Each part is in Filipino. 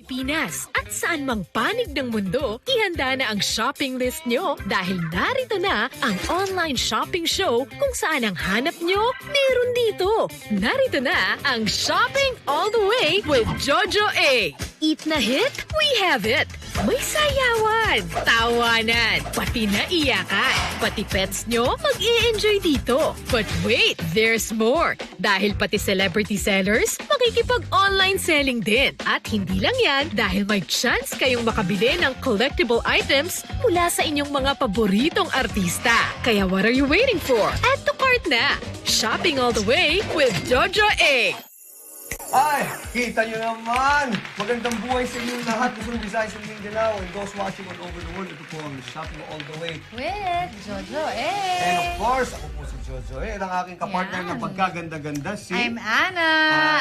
Pilipinas at saan mang panig ng mundo, ihanda na ang shopping list nyo dahil narito na ang online shopping show kung saan ang hanap nyo, meron dito. Narito na ang Shopping All the Way with Jojo A. Eat na hit? We have it! May sayawan, tawanan, pati naiyakan. Pati pets nyo mag-i-enjoy dito. But wait, there's more. Dahil pati celebrity sellers, makikipag-online selling din. At hindi lang yan, dahil may chance kayong makabili ng collectible items mula sa inyong mga paboritong artista. Kaya what are you waiting for? Add to cart na! Shopping all the way with Jojo A. Ay, kita nyo naman! Magandang buhay sa inyong lahat. Luzon, Visayas, and Mindanao. And those watching all over the world, ito po ang Shopping All the Way. With Jojo eh. And of course, ako po si Jojo. At ang aking kapartner Yan. na pagkaganda-ganda si... I'm Anna.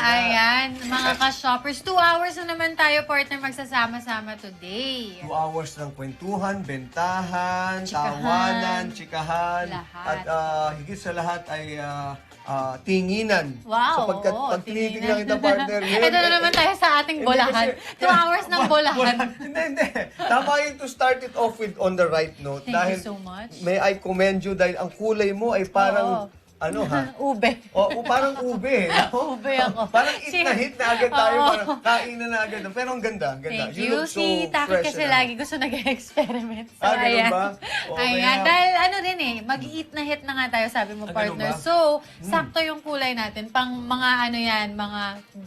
Ayan, mga ka-shoppers. 2 hours na naman tayo, partner, magsasama-sama today. 2 hours ng kwentuhan, bentahan, Chikahan. tawanan, chikahan. Lahat. At higit sa lahat ay tinginan. Wow, Sapagkat oo, pag tinitingnan tinginan. kita, partner, Ito na naman tayo sa ating Hindi bolahan. kasi- 2 hours ng bolahan. Hindi. Tama yun to start it off with on the right note. Thank dahil you so much. May I commend you dahil ang kulay mo ay parang, Oo. ano ha? Ube. O parang ube. No? Ube ako. Parang hit na hit na agad tayo. Oo. Parang kainan na agad. Pero ang ganda. Ganda. Thank you. look so Si Taki fresh kasi and lagi gusto nag-experiment. So, ganun ayan. ba? O, Ayan. kaya- Dahil ano rin eh, mag-eat na hit na nga tayo, sabi mo, Ah, ganun partner. ba? So, sakto yung kulay natin. Pang mga ano yan, mga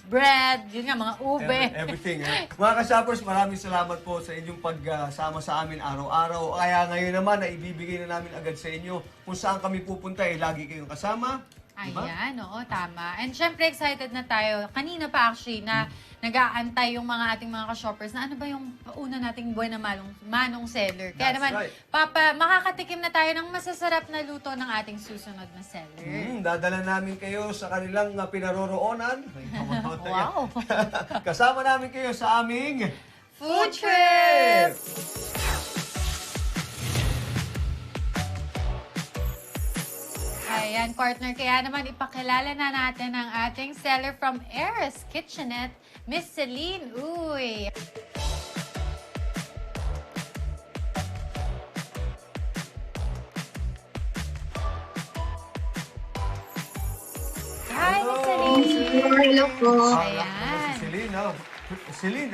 bread, yun nga, mga ube. Everything. Mga ka-shoppers, maraming salamat po sa inyong pagsama sa amin araw-araw. Kaya ngayon naman, na ibibigay na namin agad sa inyo kung saan kami pupunta. Lagi kayong kasama. Diba? Ayan, oo, tama. And syempre, excited na tayo. Kanina pa actually na nag-aantay yung mga ating mga ka-shoppers na ano ba yung una nating buwan na manong seller. Kaya That's naman, right. makakatikim na tayo ng masasarap na luto ng ating susunod na seller. Dadala namin kayo sa kanilang pinaroroonan. Wow! Kasama namin kayo sa aming Food trip! Ayan, partner. Kaya naman ipakilala na natin ang ating seller from Eris Kitchenette, Miss Celine Uy. Hi, Miss Celine. Hello po. Ayan. Si Celine, no? Celine,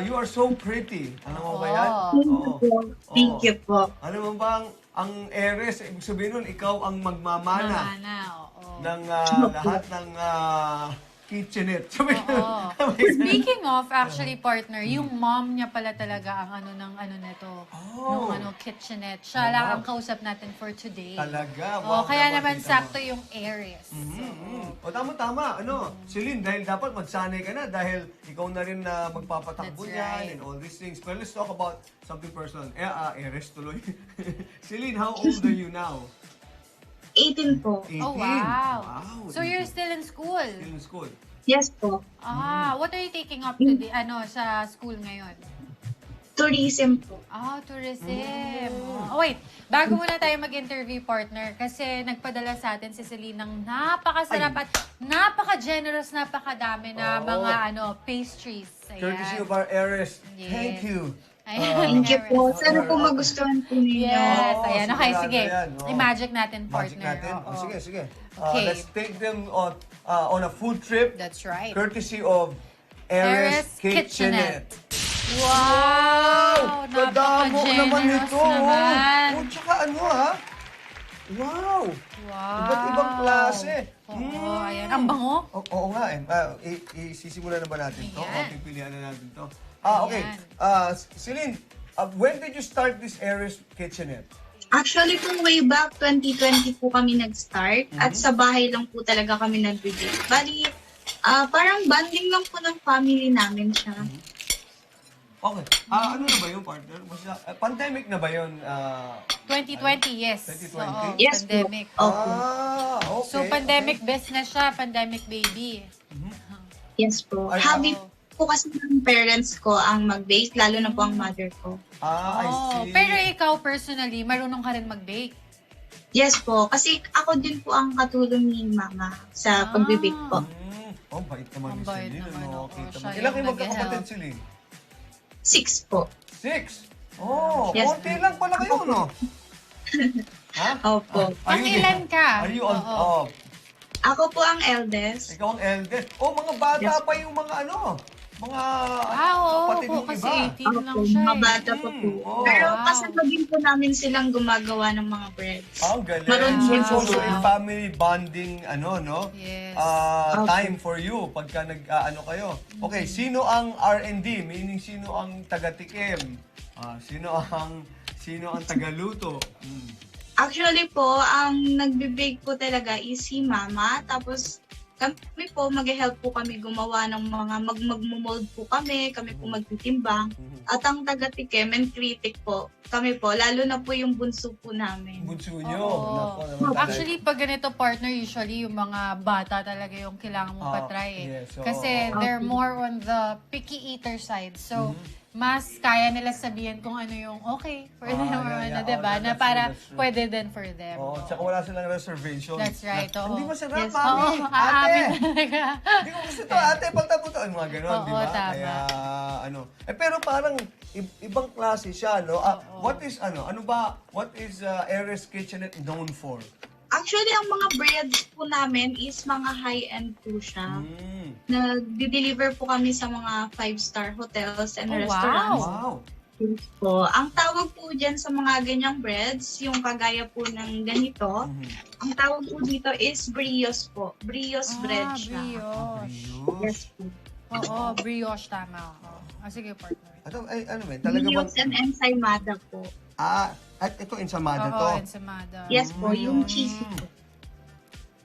you are so pretty. Alam mo ba yan? Thank you po. Alam mo ba ang Eres, ibig sabihin nun, ikaw ang magmamana Mamana, oo. ng lahat ng kitchenette. Oo. Speaking of, actually, partner, yung mom niya pala talaga ang nito. Oh. Yung kitchenette. Siya lang ang kausap natin for today. Talaga? Oh, kaya naman kita sakto yung Aries. O tama-tama, Celine, dahil dapat magsanay ka na dahil ikaw na rin na magpapatakbo That's niyan right. and all these things. But let's talk about something personal. Eres tuloy. Celine, how old are you now? 18 po. 18. Oh, wow. So 18. you're still in school? Still in school. Yes po. What are you taking up today, sa school ngayon? Tourism po. Tourism. Oh, wait. Bago muna tayo mag-interview, partner, kasi nagpadala sa atin si Celine ng napakasarap at napaka-generous, napakadami na mga pastries. Ayan. Courtesy of our Eres. Yes. Thank you. Ayan. Thank you po. Sana po magustuhan po ninyo. Yes. Oo, Ayan. Okay, sigurado sige. yan, oo. I-magic natin, Magic partner. natin. Oo. Sige. Okay. Let's take them on a food trip. That's right. Courtesy of Eres Eres Kitchenette. Kitchenette. Wow! Kadamo naman Napaka-generous ito. naman. Tsaka Wow! Wow! Iba't ibang klase. Oo, ayan. Ang bango. Oo nga isisimulan na ba natin to? Ayan. O pipilian na natin to? Okay. Celine, when did you start this Eres Kitchenette? Actually po way back 2020 po kami nag-start at sa bahay lang po talaga kami nagbibig. Bali, parang bonding lang po ng family namin siya. Okay. Ano na ba yung partner? Pandemic na ba yun? 2020, yes. 2020? Oo, Yes po. pandemic. Opo. Okay. So, pandemic business siya, pandemic baby. Yes po. Ay, Hobby po kasi ng parents ko ang mag-bake, lalo na po ang mother ko. I see. Pero ikaw personally, marunong ka rin mag-bake. Yes po. Kasi ako din po ang katulong ni mama sa pagbibake po. Oh, bait naman Ang ni bait Celine. naman, Ano, oo. kita Siya mo. Ilan kayo yung magkakapatid, nag-help. Celine? 6 po. 6. Oh, Yes. konti lang pala kayo, no? Ha? Opo. Pang ilan ka? Are you on? Oo. Oh, Ako po ang eldest. ikaw ang eldest. Oh, mga bata pa yung mga ano, mga Oo kapatid po, yung kasi iba. 18 lang Opo, siya mga eh. bata pa po. Oh. Pero Wow. kasama din po namin silang gumagawa ng mga breads. Ang galing. Marunong So, din it's po also sila. a family bonding, ano, no? Yes. Okay. Time for you pagka ano kayo. Okay, sino ang R&D? Meaning, sino ang taga-tikim? Sino ang tagaluto? Actually po, ang nagbe-bake po talaga is si Mama. Tapos kami po, mag-help po kami gumawa ng mga mag-mold po kami po magtitimbang. At ang taga-tikim and critic po, kami po, lalo na po yung bunso po namin. Bunso nyo. Oo. Nako, naman talaga. Actually, pag ganito partner, usually yung mga bata talaga yung kailangan mong patry eh. yes, oo. Kasi they're more on the picky eater side. So, mas kaya nila sabihin kung ano yung okay for them or yeah, ano, yeah. diba? Oh, Na that's para true, that's true. pwede din for them. Oo, tsaka wala silang reservation. That's right, Na, oo. Hindi masarap, Yes. mami. Oo, Ate. aamin talaga. Hindi ko gusto to, ate. Palta po to. Mga ganon, Oo, di ba? tama. Kaya, ano. Pero parang ibang klase siya, no? What is Ares Kitchenette known for? Actually, ang mga breads po namin is mga high-end po siya. Nag-deliver po kami sa mga 5-star hotels and Oh, restaurants. Wow. Po. Ang tawag po dyan sa mga ganyang breads, yung kagaya po ng ganito, ang tawag po dito is brioche po. Brioche bread siya. Brioche. Yes po. Oo, brioche, tama. Sige, partner. Ano ba? Talaga bang... Brioche and ensaymada po. At ito, ensamada Oo, to. ensamada. Yes po, yung cheesy po.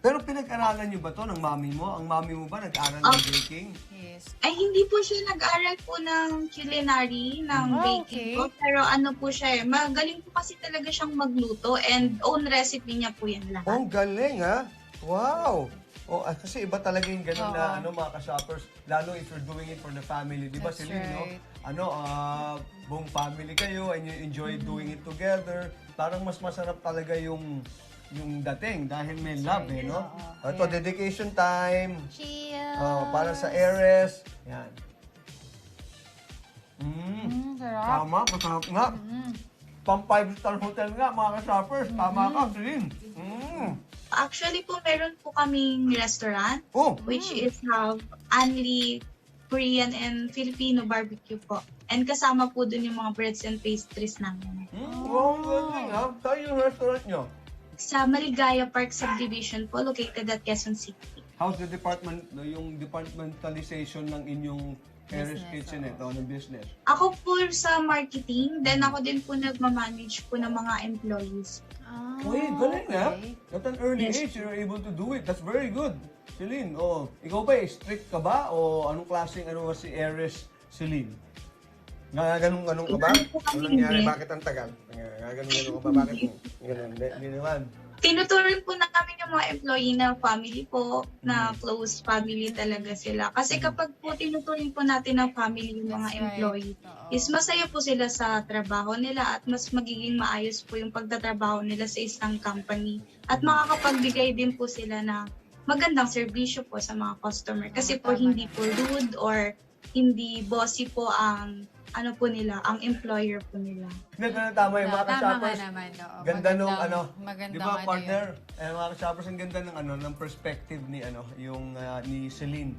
Pero pinag-aralan nyo ba to ng mami mo? Ang mami mo ba nag-aral ng baking? Yes. Ay, hindi po siya nag-aral po ng culinary, ng baking okay. po. Pero ano po siya eh, magaling po kasi talaga siyang magluto and own recipe niya po yan lahat. Oh, galing ha? Wow! Kasi iba talaga yung ganun na Oo. mga ka-shoppers, lalo if you're doing it for the family. Di ba, That's Celine, no? right. Buong family kayo and you enjoy doing it together. Parang mas masarap talaga yung dating dahil may love, eh, no? Oo. Ito, dedication time. Cheers! Para sa Ares. Yan. Sarap. Tama, masarap nga. Pang 5-star hotel nga, mga ka-shoppers. Tama ka, Celine. Actually po, meron po kaming restaurant Oh, which is have only Korean and Filipino barbecue po. And kasama po dun yung mga breads and pastries namin. wow, galing ha. Saan yung restaurant nyo? Sa Maligaya Park Subdivision po, located at Quezon City. How's the yung departmentalization ng inyong Ares Business, Kitchenette ng business? Ako po sa marketing, then ako din po nagmamanage po ng mga employees. Uy, galing ha. okay. At an early Yes. age, you're able to do it. That's very good. Celine, ikaw ba, strict ka ba? O anong klaseng si Ares, Celine? Ganun ka ba? Ano po kami, Anong nangyari? hindi. Bakit ang tagal? Ganun ka ba? Bakit? Ganun, hindi naman. Tinuturing po namin yung mga employee na family po, na close family talaga sila. Kasi kapag po tinuturing po natin ng family yung mga That's right. employee, Oo. is masaya po sila sa trabaho nila at mas magiging maayos po yung pagtatrabaho nila sa isang company. At makakapagbigay din po sila ng magandang serbisyo po sa mga customer. Kasi po Tama hindi po rude or hindi bossy po ang po nila, ang employer po nila. Tama yung mga Tama ka-shoppers. nga naman. Oo. Ganda nung magandang di ba ano partner? Mga ka-shoppers, ang ganda ng perspective ni ni Celine.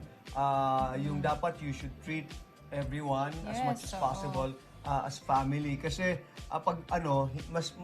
Yung dapat you should treat everyone as Yes, much as oo. possible as family kasi pag mas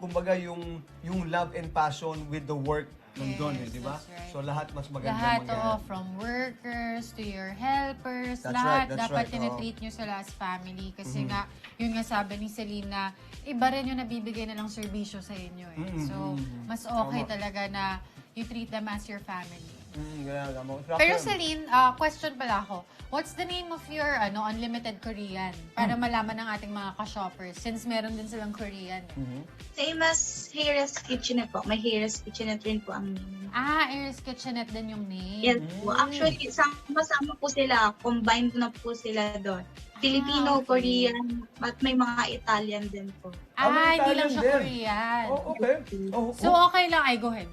kumbaga yung love and passion with the work nandun Yes, di ba? that's right. So lahat mas maganda Lahat, mangyayari. from workers to your helpers, That's lahat right, that's dapat right, tinitreat nyo sila as family. Kasi nga, yun nga sabi ni Celine na iba rin yung nabibigay na lang serbisyo sa inyo eh. So, mas okay Tama. talaga na you treat them as your family. Ganyan, Pero Celine, question pala ako. What's the name of your Unlimited Korean? Para malaman ng ating mga ka-shoppers since meron din silang Korean. Eh. Same as Harris Kitchenette po. May Harris Kitchenette rin po ang name. Air's Kitchenette din yung name. Yes po. Actually, sama-sama po sila. Combined na po sila doon. Filipino, Okay. Korean, at may mga Italian din po. may Hindi lang Italian siya din. Korean. Oh, okay. Oh, So, okay lang. Ay, go ahead.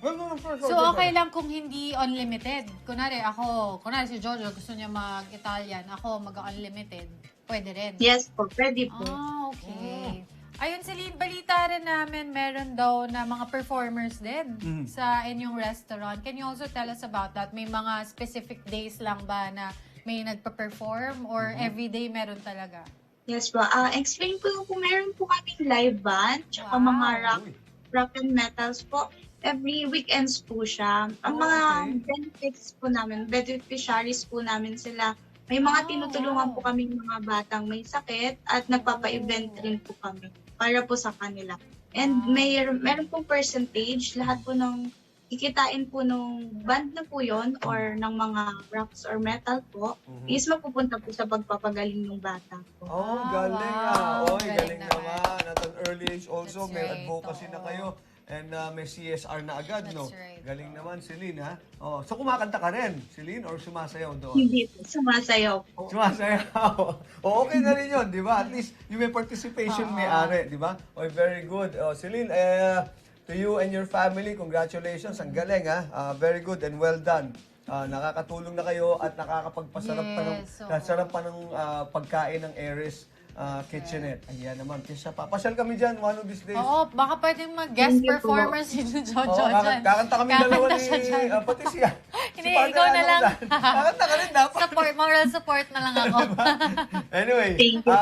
So, okay lang kung hindi unlimited. Kunwari si Jojo gusto niya mag-Italian, ako mag-unlimited. Pwede rin. Yes po, pwede po. Okay. Ayun, Celine, balita rin namin, meron daw na mga performers din sa inyong restaurant. Can you also tell us about that? May mga specific days lang ba na may nagpa-perform or everyday meron talaga? Yes po. Explain po kung meron po kaming live band, tsaka Wow. mga rock and metals po. Every weekends po siya. Ang mga benefits po namin, beneficiaries po namin sila. May mga tinutulungan po kaming mga batang may sakit at nagpapa-event rin po kami para po sa kanila. And meron pong percentage, lahat po ng kikitain po nung band na po yon or ng mga rocks or metal po, is mapupunta po sa pagpapagaling ng bata po. Oh, galing wow. Oy, galing Galing naman. At an early age also, That's may right, advocacy na oo. kayo. And may CSR na agad, no? That's right. Galing naman, Celine, ha? Oh, so kumakanta ka rin, Celine, or sumasayaw doon? Hindi po, sumasayaw po. Sumasayaw. O, okay na rin yun, di ba? At least yung may participation may ari, di ba? Oh, very good. Oh, Celine, to you and your family, congratulations. Ang galing, ha? Very good and well done. Nakakatulong na kayo at nakakapagpasarap Yes, oo. sarap pa ng pagkain ng Aries Kitchenette. Ayan naman. Kaya papasyal kami dyan one of these days. Oo, baka pwedeng mag-guest Thank you po. performer si Jojo Oo, dyan. kakanta kami dalawa Kakanta ni siya dyan. pati siya. Hindi, partner ikaw na ano lang. dyan. Kakanta ka rin dapat. Moral support na lang ako. Anyway, Thank you.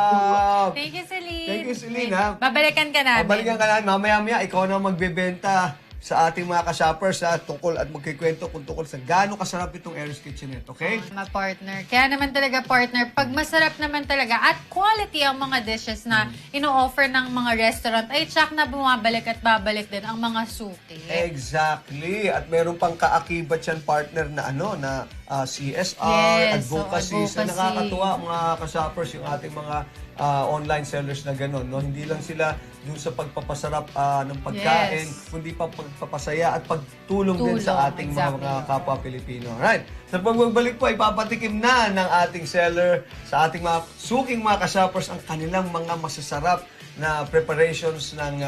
Thank you, Celine. Thank you, Celine, ha? Babalikan ka namin. Balikan ka na, mamaya-maya, ikaw na magbebenta sa ating mga ka-shoppers tungkol at magkikwento kung tungkol sa gaano kasarap itong Aries Kitchenette, okay? Mga partner. Kaya naman talaga, partner, pag masarap naman talaga at quality ang mga dishes na ino-offer ng mga restaurant, ay tsak na bumabalik at babalik din ang mga suki. Exactly. At meron pang kaakibat yan, partner, na na CSR, Yes, advocacy. So advocacy. nakakatuwa mga ka-shoppers yung ating mga online sellers na gano'n. No? Hindi lang sila yung sa pagpapasarap ng pagkain, Yes. kundi pa pagpapasaya at pagtulong din sa ating Exactly. mga kapwa Pilipino. Alright. Sa pagbabalik po, ipapatikim na ng ating seller sa ating mga suking mga ka-shoppers ang kanilang mga masasarap na preparations ng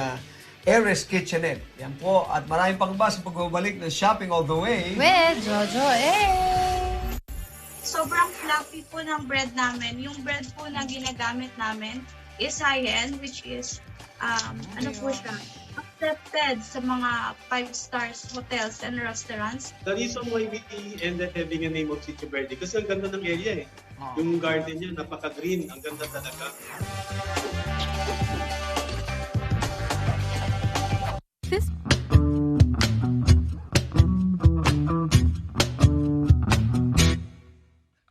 Aries Kitchenette. Yan po. At maraming pang ba sa pagbabalik ng Shopping All The Way. With Jojo, Sobrang fluffy po ng bread namin. Yung bread po na ginagamit namin is high-end, which is, ano po siya, accepted sa mga 5 stars hotels and restaurants. The reason why we ended having a name of Sitio Verde, kasi ang ganda ng area eh. Yung garden niya, napaka-green. Ang ganda talaga.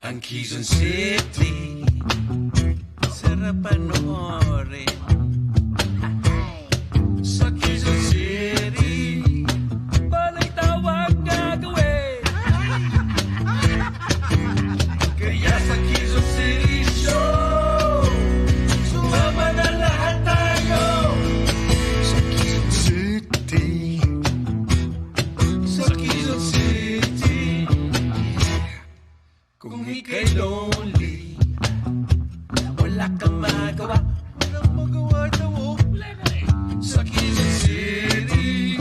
Ang Quezon City, sarap panoorin. Sa Quezon City, balay tawag gagawin. Kaya sa Quezon City Show, sumama na lahat tayo. Sa Quezon City, sa Quezon City. Kung ika'y lonely, wala kang magawa, walang magawa daw, sa Quezon City,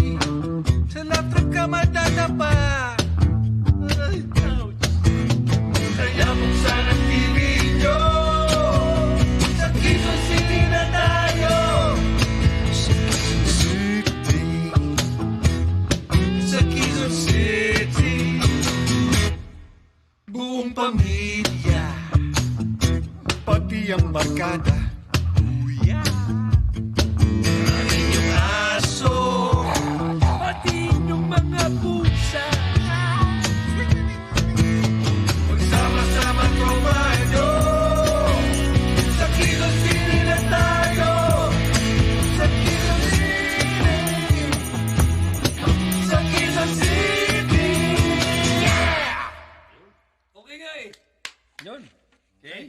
sa love trip ka madadapa. Ay, ouch. Kaya buksan ang TV nyo, sa Quezon City na tayo. Sa Quezon City, sa Quezon City, buong pamilya, pati ang barkada. Kuya, ang inyong aso, pati inyong mga pusa. Magsama-sama tropa nyo, sa Quezon City na tayo. Sa Quezon City, sa Quezon City. Okay nga eh. Yun. Okay?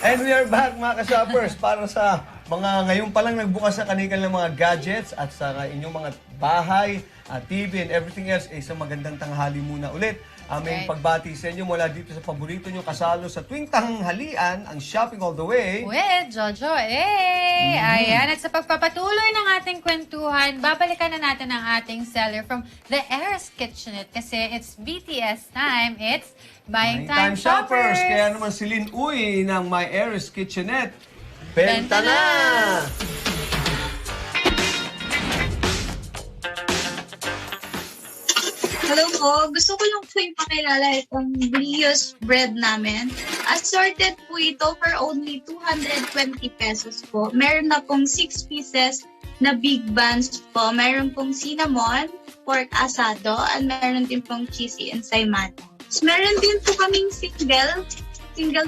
And we are back mga ka-shoppers para sa mga ngayon pa lang nagbukas sa kanilang mga gadgets at sa inyong mga bahay, TV and everything else, isang magandang tanghali muna ulit. Aming Right. pagbati sa inyo mula dito sa paborito nyo kasalo sa tuwing tanghalian, ang Shopping All The Way. With Jojo Ayan, at sa pagpapatuloy ng ating kwentuhan, babalikan na natin ang ating seller from the Eris Kitchenette kasi it's BTS time. It's Buying Time Shoppers. Kaya naman si Lynn Uy ng My Eris Kitchenette. Benta Benta na! na! Hello po. Gusto ko lang po ipakilala itong brioche bread namin. Assorted po ito for only 220 pesos po. Meron na pong 6 pieces na big buns po. Meron pong cinnamon, pork asado, and meron din pong cheesy ensaymada. Meron din po kaming single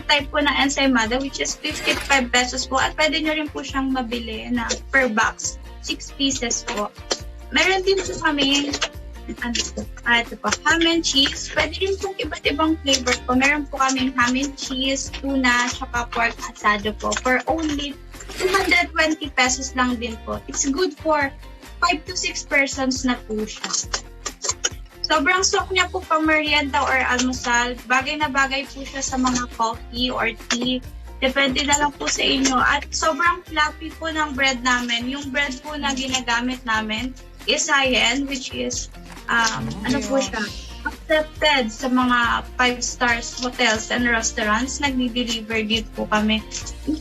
type po na ensaymada which is 55 pesos po. At pwede nyo rin po siyang mabili na per box. 6 pieces po. Meron din po kami ito po, ham and cheese. Pwede rin pong iba't ibang flavor po. Meron po kaming ham and cheese, tuna, saka pork asado po. For only 220 pesos lang din po. It's good for 5 to 6 persons na po siya. Sobrang swak niya po pang merienda or almusal. Bagay na bagay po siya sa mga coffee or tea. Depende na lang po sa inyo. At sobrang fluffy po ng bread namin. Yung bread po na ginagamit namin is high-end, which is ano po siya, accepted sa mga 5 stars hotels and restaurants. Nagdi-deliver dito po kami.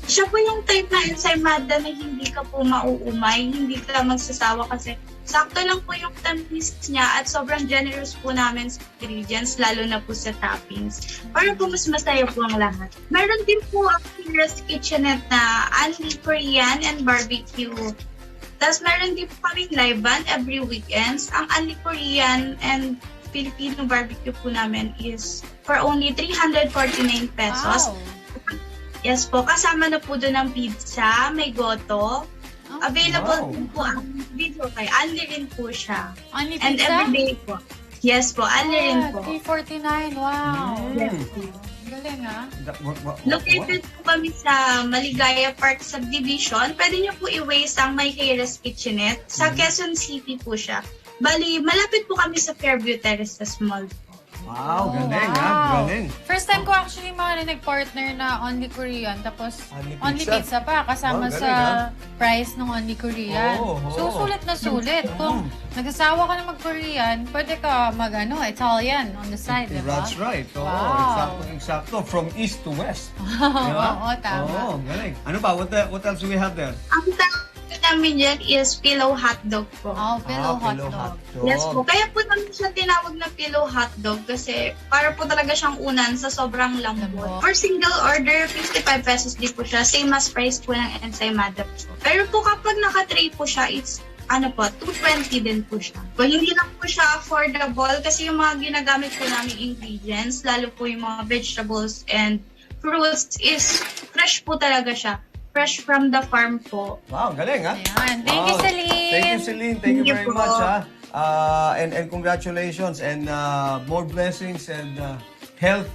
Siya po yung type na ensaymada na hindi ka po mauumay, hindi ka magsasawa kasi sakto lang po yung tamis niya at sobrang generous po namin sa ingredients, lalo na po sa toppings. Para po mas masaya po ang lahat. Meron din po ang Eris Kitchenette na only Korean and barbecue. Tapos meron din po kaming live band every weekends. Ang only Korean and Filipino barbecue po namin is for only 349 pesos. Wow. Yes po, kasama na po doon ang pizza, may goto. Available Wow. din po ang video kay only rin po siya. Only And pizza? everyday po. Yes po, only rin po. 349. Wow. Yes Mm. po. Galing ah. Located po kami sa Maligaya Park Subdivision. Pwede niyo po i-waste ang My Eris Kitchenette. Sa Quezon City po siya. Bali, malapit po kami sa Fairview Terraces Mall. Wow, galing wow. ha, galing. First time ko actually nag-partner na only Korean, tapos Only only pizza. pizza pa, kasama Wow, galing, sa ha? price ng only Korean. Oo, oo. So, sulit na sulit. Kung nagsasawa ka na mag-Korean, pwede ka Italian on the side, di ba? That's right. Oo, Wow. eksakto. From east to west. Oo, tama. Oo, galing. Ano pa? What else do we have there? Ang tawag namin dyan is pillow hotdog po. Oh, pillow Pillow hotdog. Yes po. Kaya po namin siya tinawag na pillow hotdog kasi para po talaga siyang unan sa sobrang lambot. Lambot. For single order, 55 pesos din po siya. Same as price po ng ensaymada po. Pero po kapag naka-tray po siya, it's 220 din po siya. Well, hindi lang po siya affordable kasi yung mga ginagamit po namin ingredients, lalo po yung mga vegetables and fruits is fresh po talaga siya. Fresh from the farm po. Wow, galing ha? Ayan. Thank you, Wow. Celine. Thank you, Celine. Thank you Thank you very po. much ha. And congratulations and more blessings and health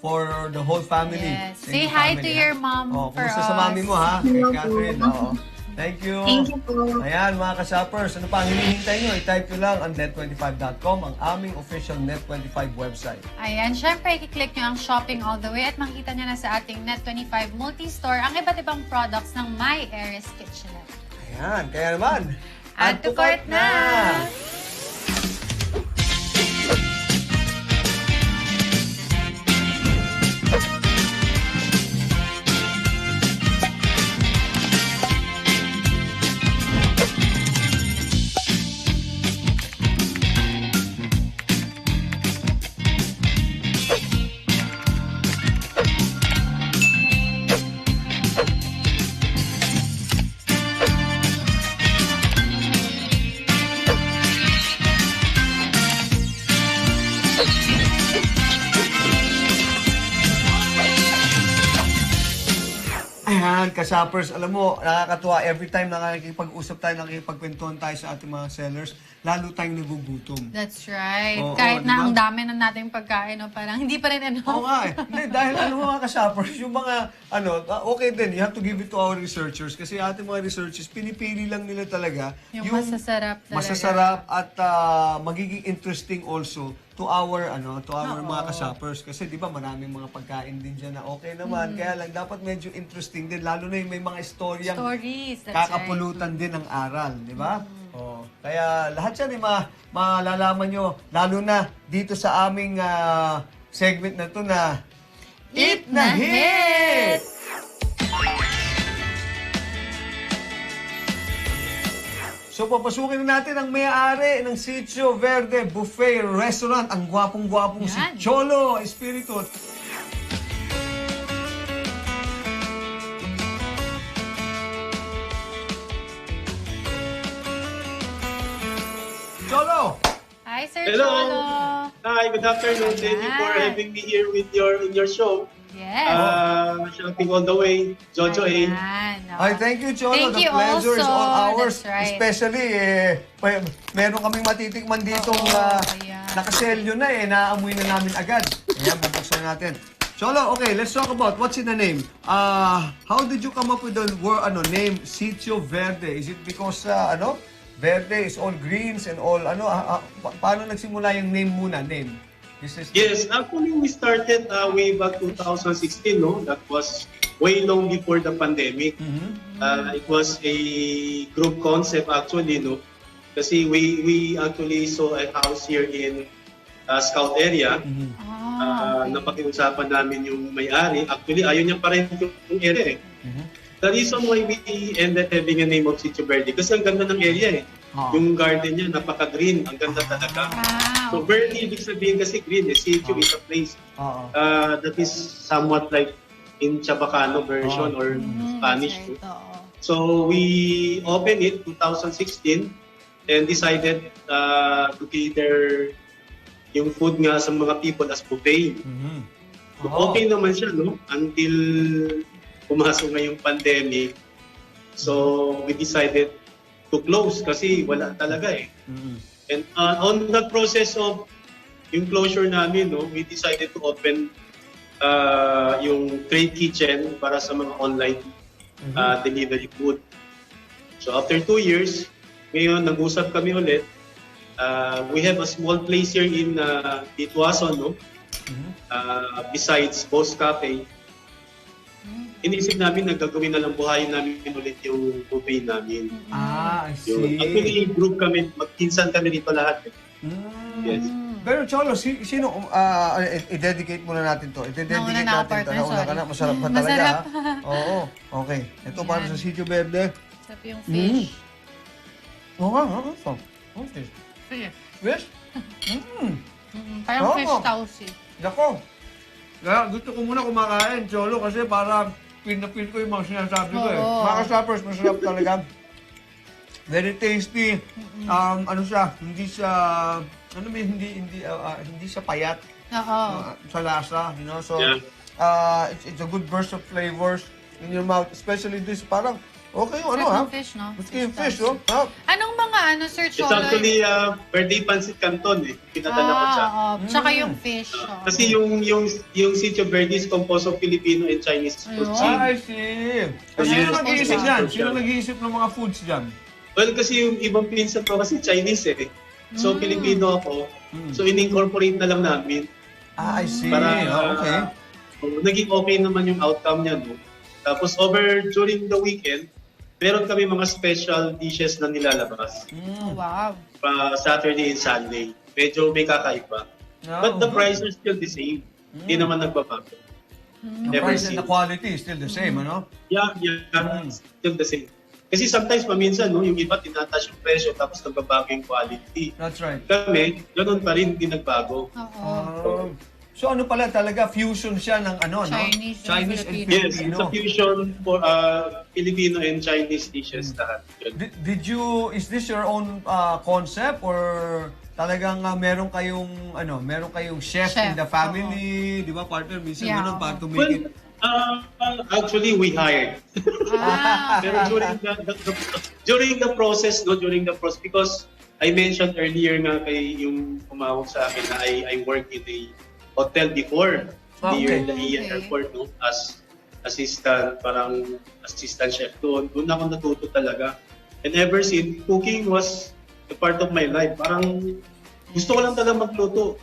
for the whole family. Yes. Thank Say you, hi family, to ha? your mom for kumusta sa us. mami mo ha? Kay Hello po. Catherine. Oo. Thank you. Thank you po. Ayan mga ka-shoppers, ano pa ang hinihintay nyo? I-type nyo lang ang net25.com, ang aming official Net25 website. Ayan, syempre, i-click nyo ang Shopping All The Way at makikita nyo na sa ating Net25 multi-store ang iba't ibang products ng My Eris Kitchenette. Ayan, kaya naman, Add to cart na! ka-shoppers, alam mo, nakakatuwa every time na nakikipag-usap tayo, nakikipagkwentuhan tayo sa ating mga sellers, lalo tayong nagugutom. That's right. Oo, Kahit di na ba? ang dami na nating pagkain, no, parang hindi pa rin ano. Oo nga eh. Hindi, dahil ano mga ka-shoppers, yung mga, okay din, you have to give it to our researchers kasi ating mga researchers, pinipili lang nila talaga Yung masasarap talaga. Masasarap at magiging interesting also to our mga ka-shoppers kasi 'di ba maraming mga pagkain din diyan na okay naman kaya lang dapat medyo interesting din lalo na yung may mga istoryang Stories, that's kakapulutan din ng aral, 'di ba? Oh, kaya lahat 'yan malalaman nyo lalo na dito sa aming segment na 'to na Eat na Hit! So, papasukin na natin ang may-ari ng Sitio Verde Buffet Restaurant, ang gwapong-gwapong si Yan. Cholo Espiritu. Cholo! Hi, Sir Hello. Cholo. Hi, good afternoon. Thank you for Ayan. having me here with in your show. Yes. Shopping all the way, Jojo A. Ayan, no. Ay, thank you, Cholo. Thank The you pleasure is also. all ours. That's right. Especially, meron kaming matitikman ditong ayan. nakaselyo na naamoy na namin agad. Ayan, bubuksan natin. Cholo, okay, let's talk about what's in the name. How did you come up with the name Sitio Verde? Is it because, Verde is all greens and all, paano nagsimula yung name muna, name? Yes, actually we started way back 2016, no? That was way long before the pandemic. It was a group concept actually, no? Kasi we actually saw a house here in Scout area. Napakiusapan namin yung may-ari. Actually, ayaw niya pa rin yung area eh. The reason why we ended having a name of Sitio Verde, kasi ang ganda ng area eh. Yung garden niya, napaka-green. Ang ganda talaga. So, Verde, ibig sabihin kasi green eh. Sitio is a place that is somewhat like in Chabacano version or Spanish. That's right. Oo. So, we opened it 2016 and decided to cater yung food nga sa mga people as buffet. So, okay naman siya, no? Until pumasok na yung pandemic. So, we decided to close kasi wala talaga eh. And on the process of yung closure namin, no, we decided to open yung trade kitchen para sa mga online delivery food. So after 2 years, ngayon nag-usap kami ulit. We have a small place here in Ituason, no? Besides Boss Cafe. Inisip namin na gagawin na lang buhayin namin ulit yung buffet namin. I Yun. see. Actually, group kami, magpinsan kami dito lahat. Yes. Pero Cholo, sino, i-dedicate muna natin to. I-dedicate Nauna na ako, natin to. partner, Nauna ka sorry. na, masarap pa talaga. Masarap. Ha? Oo, okay. Ito Yan. para sa Sitio Verde. Sarap yung fish. Oo nga, ito. Okay. Sige. Fish? Parang Oo. fish tausi. Nako. Kaya gusto ko muna kumakain, Cholo, kasi para pin na pin ko yung mga sinasabi ko eh. Oo. Mga ka-shoppers, masarap talaga. Very tasty. Ano siya, hindi siya, hindi siya payat Oo. sa lasa, you know. So, Yeah. it's a good burst of flavors in your mouth, especially this parang okay yung Sarap ng fish, no? Gusto yung fish, tausi. oh. Anong mga Sir It's Cholo? actually birthday pancit canton eh. Pinadala ko siya. Oo. Tsaka yung fish. oo. Kasi yung Sitio Verde is composed of Filipino and Chinese food Ayun. chain. I see. So, Sino yes, nag-iisip yes, dyan? yes. Sino nag-iisip ng mga foods dyan? Well, kasi yung ibang pinsan ko kasi Chinese eh. So, Filipino ako. So, in-incorporate na lang namin. I see. Para, Okay. Naging okay naman yung outcome niya, no? Tapos, during the weekend, meron kami mga special dishes na nilalabas. Oh, wow. Saturday and Sunday. Medyo may kakaiba. But the price are still the same. Hindi naman nagbabago. The Never price and seen. the quality is still the same, ano? Yeah, still the same. Kasi sometimes, paminsan, no, yung iba tinataas yung presyo tapos nagbabago yung quality. That's right. Kami, ganun pa rin, hindi nagbago. Oo. So ano pala talaga, fusion siya ng ano, Chinese no? Chinese and and Yes, it's Filipino. a fusion for Filipino and Chinese dishes lahat. Yun. Is this your own concept or talagang meron kayong chef in the family, di ba partner? Minsan Yeah. ganun para to make Well, it. Actually, we hired. Pero during the process, because I mentioned earlier nga kay yung tumawag sa akin na I work in a hotel before near the Okay. airport, no, as assistant, parang assistant chef doon. Doon ako natuto talaga. And ever since, cooking was a part of my life. Parang gusto ko lang talaga magluto.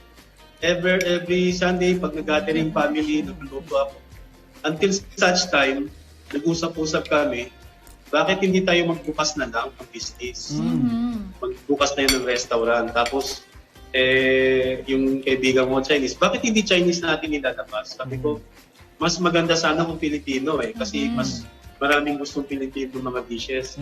Every Sunday, pag nag-gathering family, nagluto ako. Until such time, nag-usap-usap kami, bakit hindi tayo magbukas na lang ng business? Magbukas na yun ng restaurant. Tapos, yung kaibigan mo Chinese, bakit hindi Chinese natin nilalabas? Sabi ko, mas maganda sana kung Pilipino kasi mas maraming gustong Pilipino mga dishes.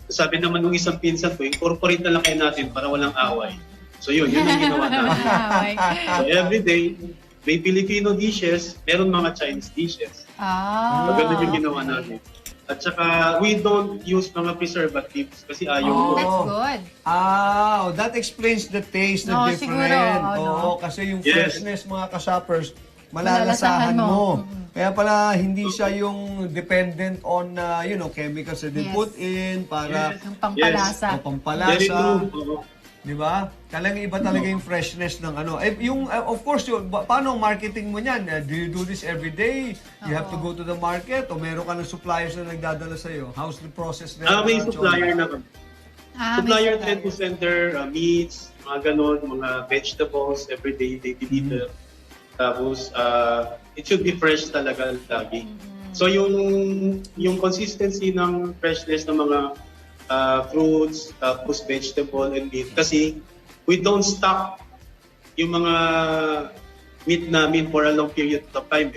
Sabi naman ng isang pinsan ko, incorporate na lang kayo natin para walang away. So yun ang ginawa namin. So every day, may Filipino dishes, meron mga Chinese dishes. Maganda yung ginawa namin. At saka, we don't use mga preservatives kasi ayaw ko. That's good. That explains the taste, the Oo, different. siguro, Kasi yung Yes. freshness, mga ka-shoppers, malalasahan mo. Kaya pala, hindi siya yung dependent on, chemicals that they Yes. put in para Yung pampalasa. o pampalasa. Very true. Oo. Di ba? Talagang iba talaga yung freshness ng ano. Of course, paano ang marketing mo niyan? Do you do this every day? You have to go to the market? O meron ka ng suppliers na nagdadala sa'yo? How's the process there? May supplier na kami. Supplier may tend to send their meats, mga ganon, mga vegetables, every day they deliver. Tapos, it should be fresh talaga lagi. So, yung consistency ng freshness ng mga fruits, tapos vegetable and meat. Kasi, we don't stock yung mga meat namin for a long period of time.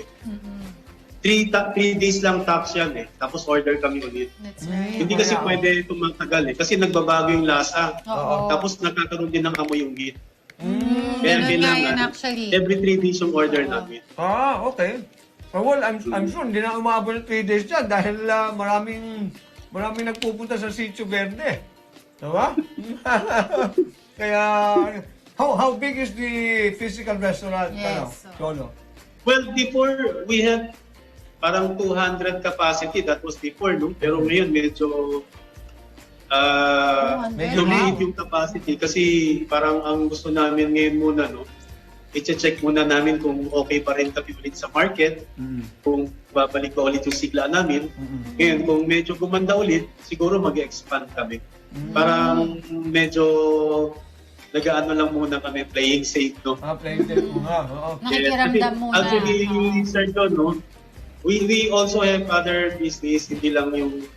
3 days lang tops yan Tapos order kami ulit. That's right. Hindi kasi pwede tumatagal Kasi nagbabago yung lasa. Oo. Tapos nagkakaroon din ng amoy yung meat. Ganun Kaya nga kailangan, yun actually. every 3 days yung order namin. Okay. Well, I'm sure hindi na umabot ng 3 days dyan dahil maraming nagpupunta sa Sitio Verde. Diba? Kaya, how big is the physical restaurant? Yes. Cholo? Well, before we had parang 200 capacity. That was before, no? Pero ngayon medyo lumiit yung capacity kasi parang ang gusto namin ngayon muna, no? I-check muna namin kung okay pa rin kami ulit sa market, kung babalik ba ulit yung sigla namin. Ngayon, kung medyo gumanda ulit, siguro mag-expand kami. Parang medyo nag-aano lang muna kami, playing safe, no? Playing safe muna. Nakikiramdam muna. Actually, Sir John, no? We also have other business, hindi lang yung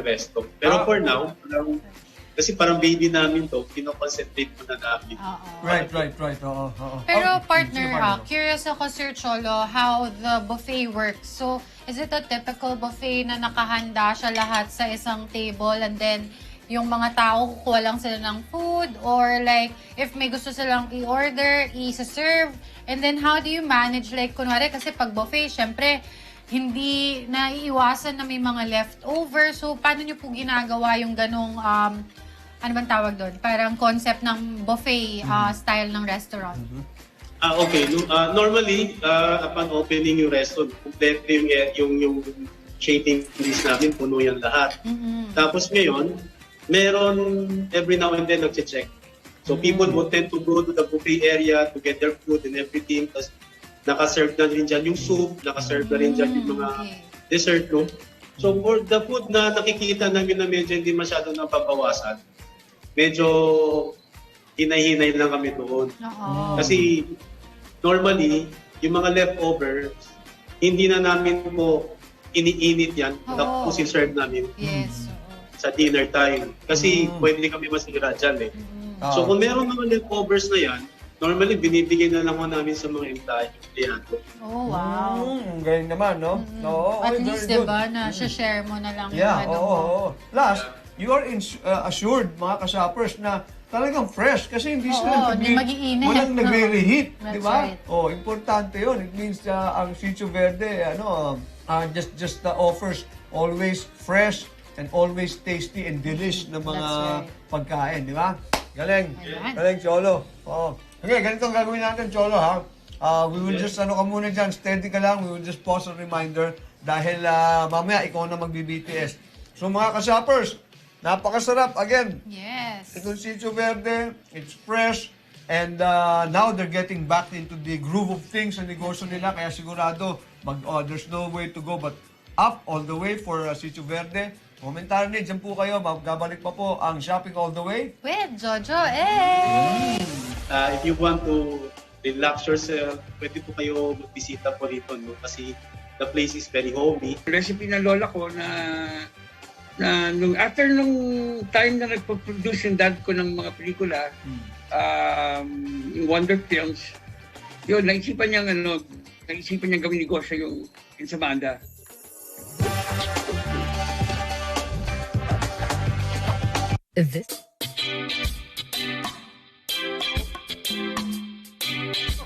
resto. Pero for now, parang baby namin to, kino-concentrate muna namin. Right. Oo. Pero Sige, partner, partner. curious ako, Sir Cholo, how the buffet works. So, is it a typical buffet na nakahanda siya lahat sa isang table and then yung mga tao kukuha lang sila ng food or like if may gusto silang i-order, i-serve, and then how do you manage like kunwari kasi pag buffet, syempre hindi naiiwasan na may mga leftover. So, paano nyo po ginagawa yung ganong ano bang tawag doon? Parang concept ng buffet style ng restaurant. Okay. Normally, upon opening yung restaurant, kompleto yung shaping list namin, puno yan lahat. Tapos ngayon, meron every now and then nagche-check. So people would tend to go to the buffet area to get their food and everything. Tapos nakaserve na rin dyan yung soup, nakaserve na rin dyan yung mga dessert, no? So for the food na nakikita namin na medyo hindi masyado napabawasan, medyo hinay-hinay lang kami doon. Kasi normally, yung mga leftovers, hindi na namin po iniinit yan, tapos i-serve namin Yes. sa dinner time. Kasi pwede kami masira dyan So kung meron mga leftovers na yan, normally binibigay na lang namin sa mga empleyado. Oh, wow. Galing naman, no? Oo, At very least, good. diba, na share mo na lang Yeah, yung ano mo. oo. Plus, you are assured, mga ka-shoppers, na talagang fresh kasi hindi sila hindi mag-iinit. walang nagre-reheat, That's di ba? right. Importante 'yon. It means ang Sitio Verde just offers always fresh and always tasty and delish na mga That's pagkain, di ba? Galing. Ayan. Galing, Cholo. Oo. Okay, ganito ang gagawin natin, Cholo, ha? We will just, ano ka muna dyan, steady ka lang. We will just pause a reminder dahil mamaya ikaw na magbi-BTS. So mga ka-shoppers, napakasarap. Again, Yes. itong Sitio Verde, it's fresh. And now they're getting back into the groove of things sa negosyo nila. Kaya sigurado, there's no way to go but up all the way for Sitio Verde. Momentarily, dyan po kayo. Magbabalik pa po ang Shopping All the Way. With Jojo eh. If you want to relax yourself, pwede po kayo magbisita po rito, no? Kasi the place is very homey. Recipe ng lola ko na after nung time na nagpo-produce yung dad ko ng mga pelikula, yung Wonder Films, yun, naisipan niyang gawin negosyo yung Samanda. This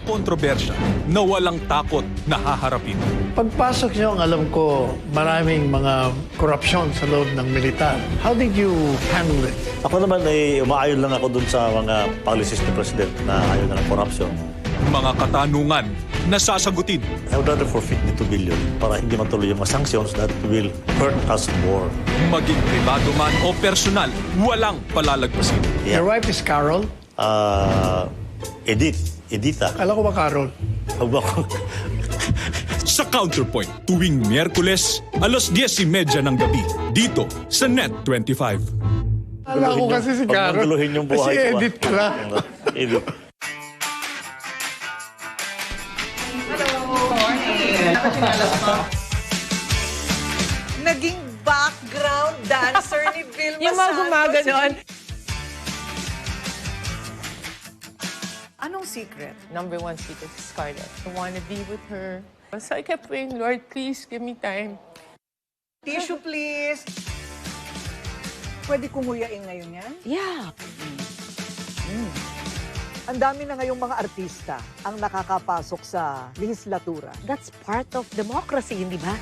Kontrobersya na walang takot na haharapin. Pagpasok niyo, alam ko, maraming mga korupsyon sa loob ng militar. How did you handle it? Ako naman ay umaayon lang ako dun sa mga policies ni President na ayaw na ng corruption. Mga katanungan na sasagutin. I would rather forfeit the 2 billion para hindi matuloy yung mga sanctions that will hurt us more. Maging pribado man o personal, walang palalagpasin. Your wife is Carol? Edita. Kala ko ba Carol? Sa Counterpoint, tuwing Miyerkules, alas 10:30 ng gabi, dito sa Net25. Kala ko kasi si Carol. Pagmaguluhin yung buhay Kasi ko. edit ka lang. Edit. Naging background dancer ni Vilma Yung mga Santos. gumaganon. Anong secret? Number one secret is Scarlett. I want to be with her. So I kept praying, Lord, please give me time. Tissue, please. Pwede kong huyain ngayon yan? Yeah. Ang dami na ngayong mga artista ang nakakapasok sa lehislatura. That's part of democracy, hindi ba?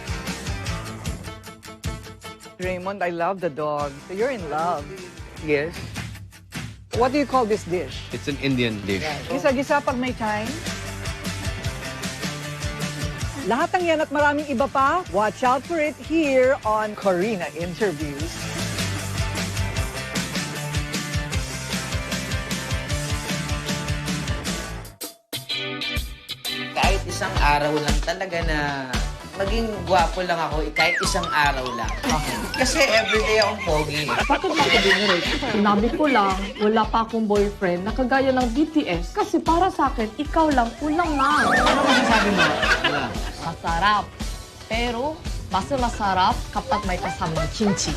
Raymond, I love the dog. So you're in love. Yes. What do you call this dish? It's an Indian dish. Gisa-gisa pag may time. Lahat ng yan at maraming iba pa, watch out for it here on Corina Interviews. Kahit isang araw lang talaga na maging gwapo lang ako, kahit isang araw lang. Kasi everyday akong pogi. Bakit makadinirate? Sinabi ko lang, wala pa akong boyfriend na kagaya ng BTS. Kasi para sa akin, ikaw lang, unang na. Ano masasabi mo? Masarap. Pero, mas masarap kapag may kasamang kimchi.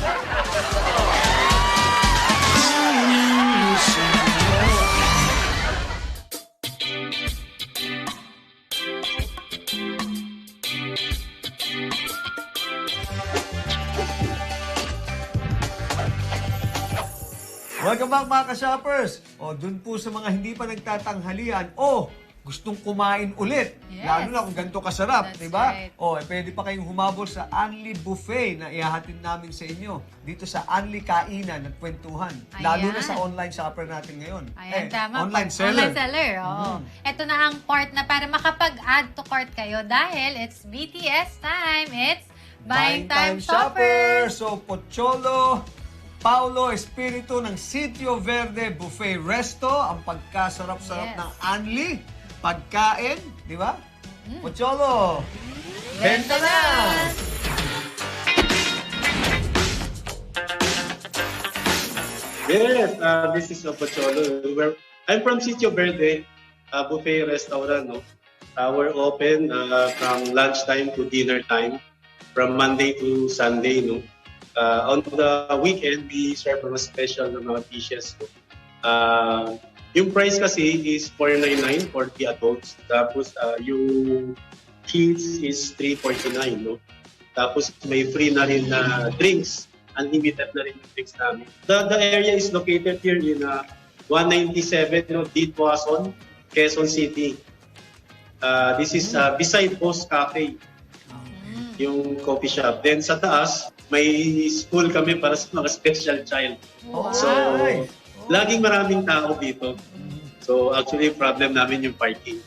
Welcome back mga ka-shoppers! O, dun po sa mga hindi pa nagtatanghalian o gustong kumain ulit. Yes. Lalo na kung ganito kasarap, That's di ba? right. O, pwede pa kayong humabol sa Anli Buffet na ihahatid namin sa inyo dito sa Anli Kainan at Kwentuhan. Lalo na Ayan. sa online shopper natin ngayon. Ayan, tama. Online seller. Online seller, oo. Ito na ang part na para makapag-add to cart kayo dahil it's BTS time. It's Buying Time Shopper. So, Pocholo, Paulo Espiritu ng Sitio Verde Buffet Resto, ang pagkasarap-sarap Yes. ng Anli, pagkain, di ba? Pocholo, benta na! Yes, this is Pocholo. I'm from Sitio Verde, buffet restaurant. No? We're open from lunchtime to dinner time, from Monday to Sunday. No? On the weekend, we serve mga special na mga dishes. No? Yung price kasi is $4.99 for the adults. Tapos yung kids is $3.49. No? Tapos may free na rin na drinks. Unlimited na rin yung drinks namin. The area is located here in 197 Ditwason, Quezon City. This is beside Boss Cafe, yung coffee shop. Then sa taas, may school kami para sa mga special child. Wow. So, laging maraming tao dito. So, So actually, problem namin yung parking.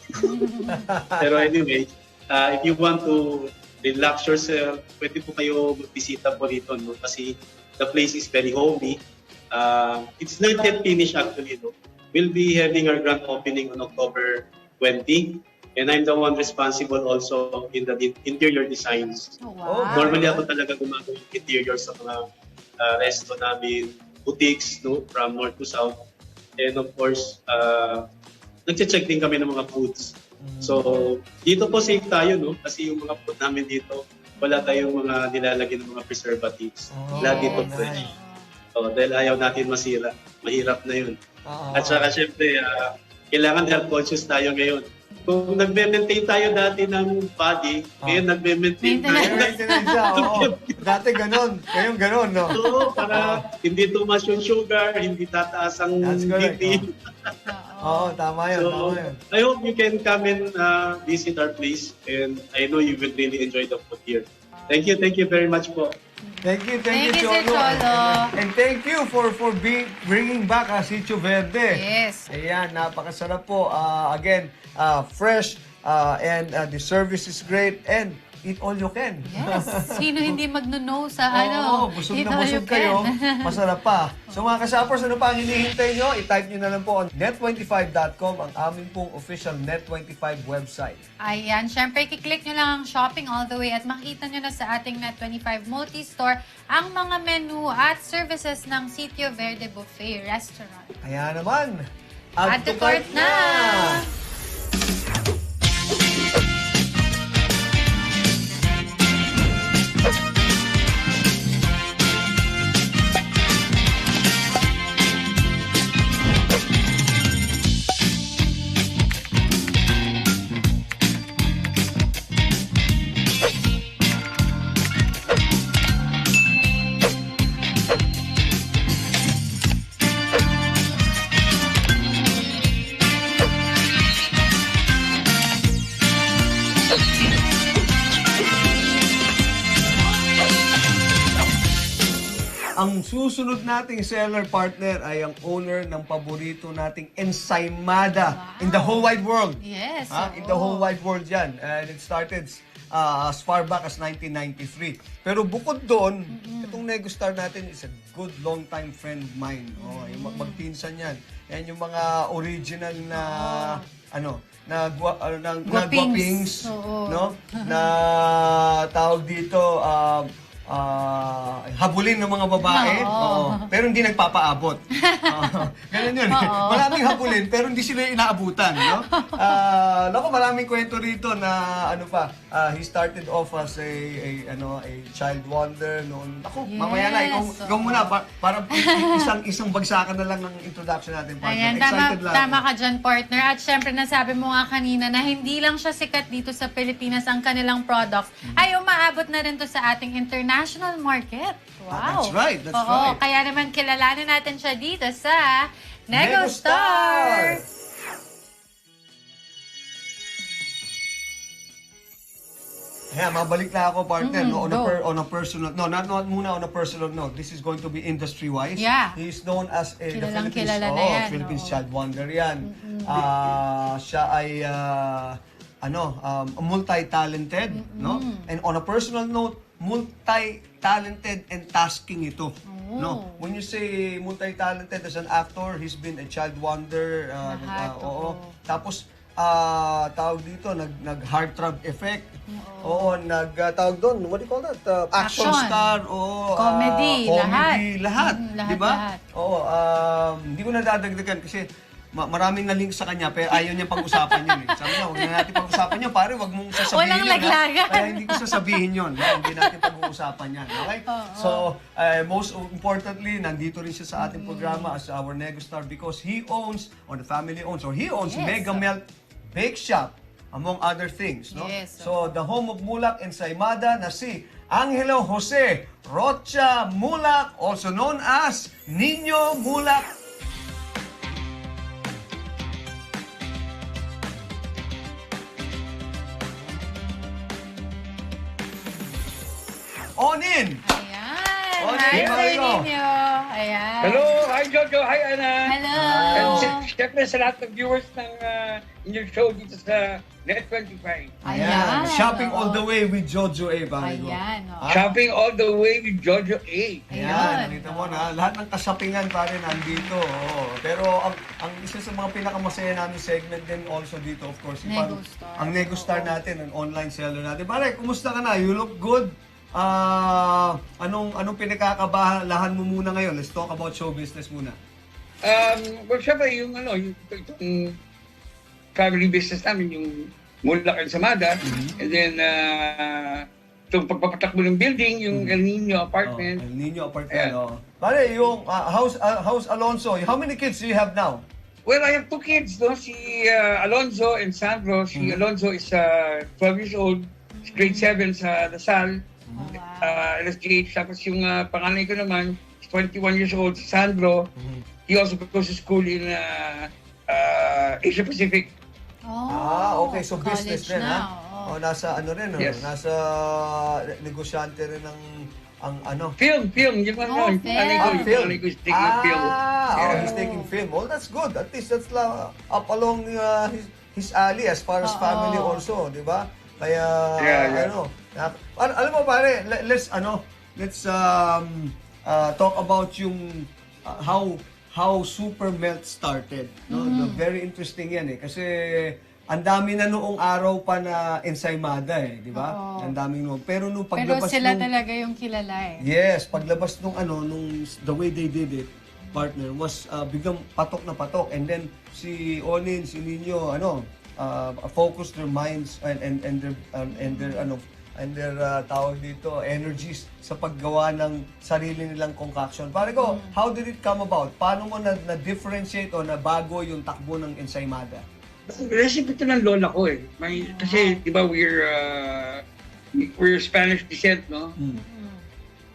Pero anyway, if you want to relax yourself, pwede po kayo magbisita po dito, no? Kasi the place is very homey. It's not yet finished actually, no? We'll be having our grand opening on October 20. And I'm the one responsible also in the interior designs. Oh, wow. Normally ako talaga gumagawa ng interior sa mga resto namin, boutiques, no? From north to south. And of course, nag-check din kami ng mga foods. So, dito po safe tayo, no? Kasi yung mga food namin dito, wala tayong mga nilalagay ng mga preservatives. Lahat dito fresh. So, dahil ayaw natin masira. Mahirap na yun. At saka syempre, kailangan health conscious tayo ngayon. Kung nagme-maintain tayo dati ng body, ngayon nagme-maintain tayo. Dati ganon. Ngayon ganon, no? Oo, para hindi tumas yung sugar, hindi tataas ang BP. Oo, tama yun, tama yun. I hope you can come and visit our place, and I know you will really enjoy the food here. Thank you very much po. Thank you, Thank you, Cholo. Sir Cholo. And thank you for bringing back Sitio Verde. Yes. Ayan, napakasarap po. Again, fresh, and the service is great, and eat all you can. Yes. Sino hindi magno-no sa busog eat na all busog you kayo. can. Masarap pa. So mga kasapers, ano pa ang hinihintay nyo? I-type nyo na lang po on net25.com, ang aming pong official Net25 website. Ayan, syempre, kiklik nyo lang ang shopping all the way at makita nyo na sa ating Net25 Multi-Store ang mga menu at services ng Sitio Verde Buffet Restaurant. Kaya naman, Add to cart na! Ang susunod nating seller partner ay ang owner ng paborito nating ensaymada in the whole wide world. Yes. In the whole wide world yan. And it started as far back as 1993. Pero bukod doon, itong Negostar natin is a good long-time friend of mine. Yung magpinsan yan. Yan yung mga original na guwapings, no? Na tawag dito, habulin ng mga babae, pero hindi nagpapaabot. Ganun yun. Maraming habulin, pero hindi sila inaabutan. No? Maraming kwento rito na he started off as a child wonder noon. Mamaya na, ikaw muna, para isang bagsakan na lang ng introduction natin. Ayan, tama ka dyan, partner. At syempre, nasabi mo nga kanina na hindi lang siya sikat dito sa Pilipinas ang kanilang products, ay umaabot na rin to sa ating international market. Wow. That's right, that's Oo, right. Kaya naman kilalanin natin siya dito sa Negostar. Ayan, mabalik na ako, partner, on a personal, not muna on a personal note. This is going to be industry-wise. Yeah. He is known as the Kilalang-kilala na yan. Philippines Child Wonder yan. Siya ay multi-talented, no? And on a personal note, multi-talented and tasking ito. No? When you say multi-talented as an actor, he's been a child wonder. Tapos, tawag dito, nag-heart throb effect. Tawag doon, what do you call that? Action star, comedy, lahat. Diba? Lahat. Hindi ko nadadagdagan kasi maraming na-link sa kanya, pero ayaw niya pag-usapan yun. Sabi niya, huwag na natin pag-usapan yun, pare, huwag mong sasabihin Walang yun. laglagan. Kaya hindi ko sasabihin yun. Hindi natin pag-uusapan yan. Okay? So, most importantly, nandito rin siya sa ating programa as our Negostar because he owns Mega Melt Bake Shop, among other things. No? Yes. So, the home of Mulak and Ensaymada na si Angelo Jose Rocha Mulak, also known as Nino Mulak. On in! Ayan. On Hi, in, Sir Mario. Nino. Ayan. Hello, hi Jojo, hi Ana. Hello. And syempre sa lahat ng viewers ng inyong show dito sa Net25. Ayan. Shopping all the way with Jojo A. Pare ko. Ayan. Oh. Shopping all the way with Jojo A. Ayan, nakita mo na. Lahat ng kasapingan pare nandito. Oo. Pero ang isa sa mga pinakamasaya namin segment din also dito, of course, Negostar. ang Negostar natin, ang online seller natin. Pare, kumusta ka na? You look good. Anong pinagkakabalahan mo muna ngayon? Let's talk about show business muna. Well, syempre, yung family business namin, yung mula kay Samada, and then, itong pagpapatakbo ng building, yung El Nino apartment. El Nino apartment, Pare, yung house Alonso, how many kids do you have now? Well, I have 2 kids, no? Si Alonzo and Sandro. Si Alonzo is 12 years old, grade 7 sa Lasal, LSGH. Tapos yung panganay ko naman, is 21 years old, si Sandro. He also goes to school in Asia Pacific. Okay. So business din, ha? Nasa rin, Yes. Nasa negosyante rin ng Film. Yung film. Film. Is taking film. He's taking film. Well, that's good. At least that's up along his alley as far as family also, di ba? Kaya, alam mo pare, let's talk about yung how Super Melt started. No? Very interesting yan kasi ang dami na noong araw pa na ensaymada di ba? Ang daming pero nung paglabas Pero sila talaga yung kilala Yes, paglabas nung the way they did it, partner, was biglang patok na patok. And then si Onin, si Nino, focus their minds and their tawag dito, energies sa paggawa ng sarili nilang concoction. Pare ko, how did it come about? Paano mo na-differentiate o nabago yung takbo ng ensaymada? Recipe ito ng lola ko kasi di ba we're Spanish descent, no?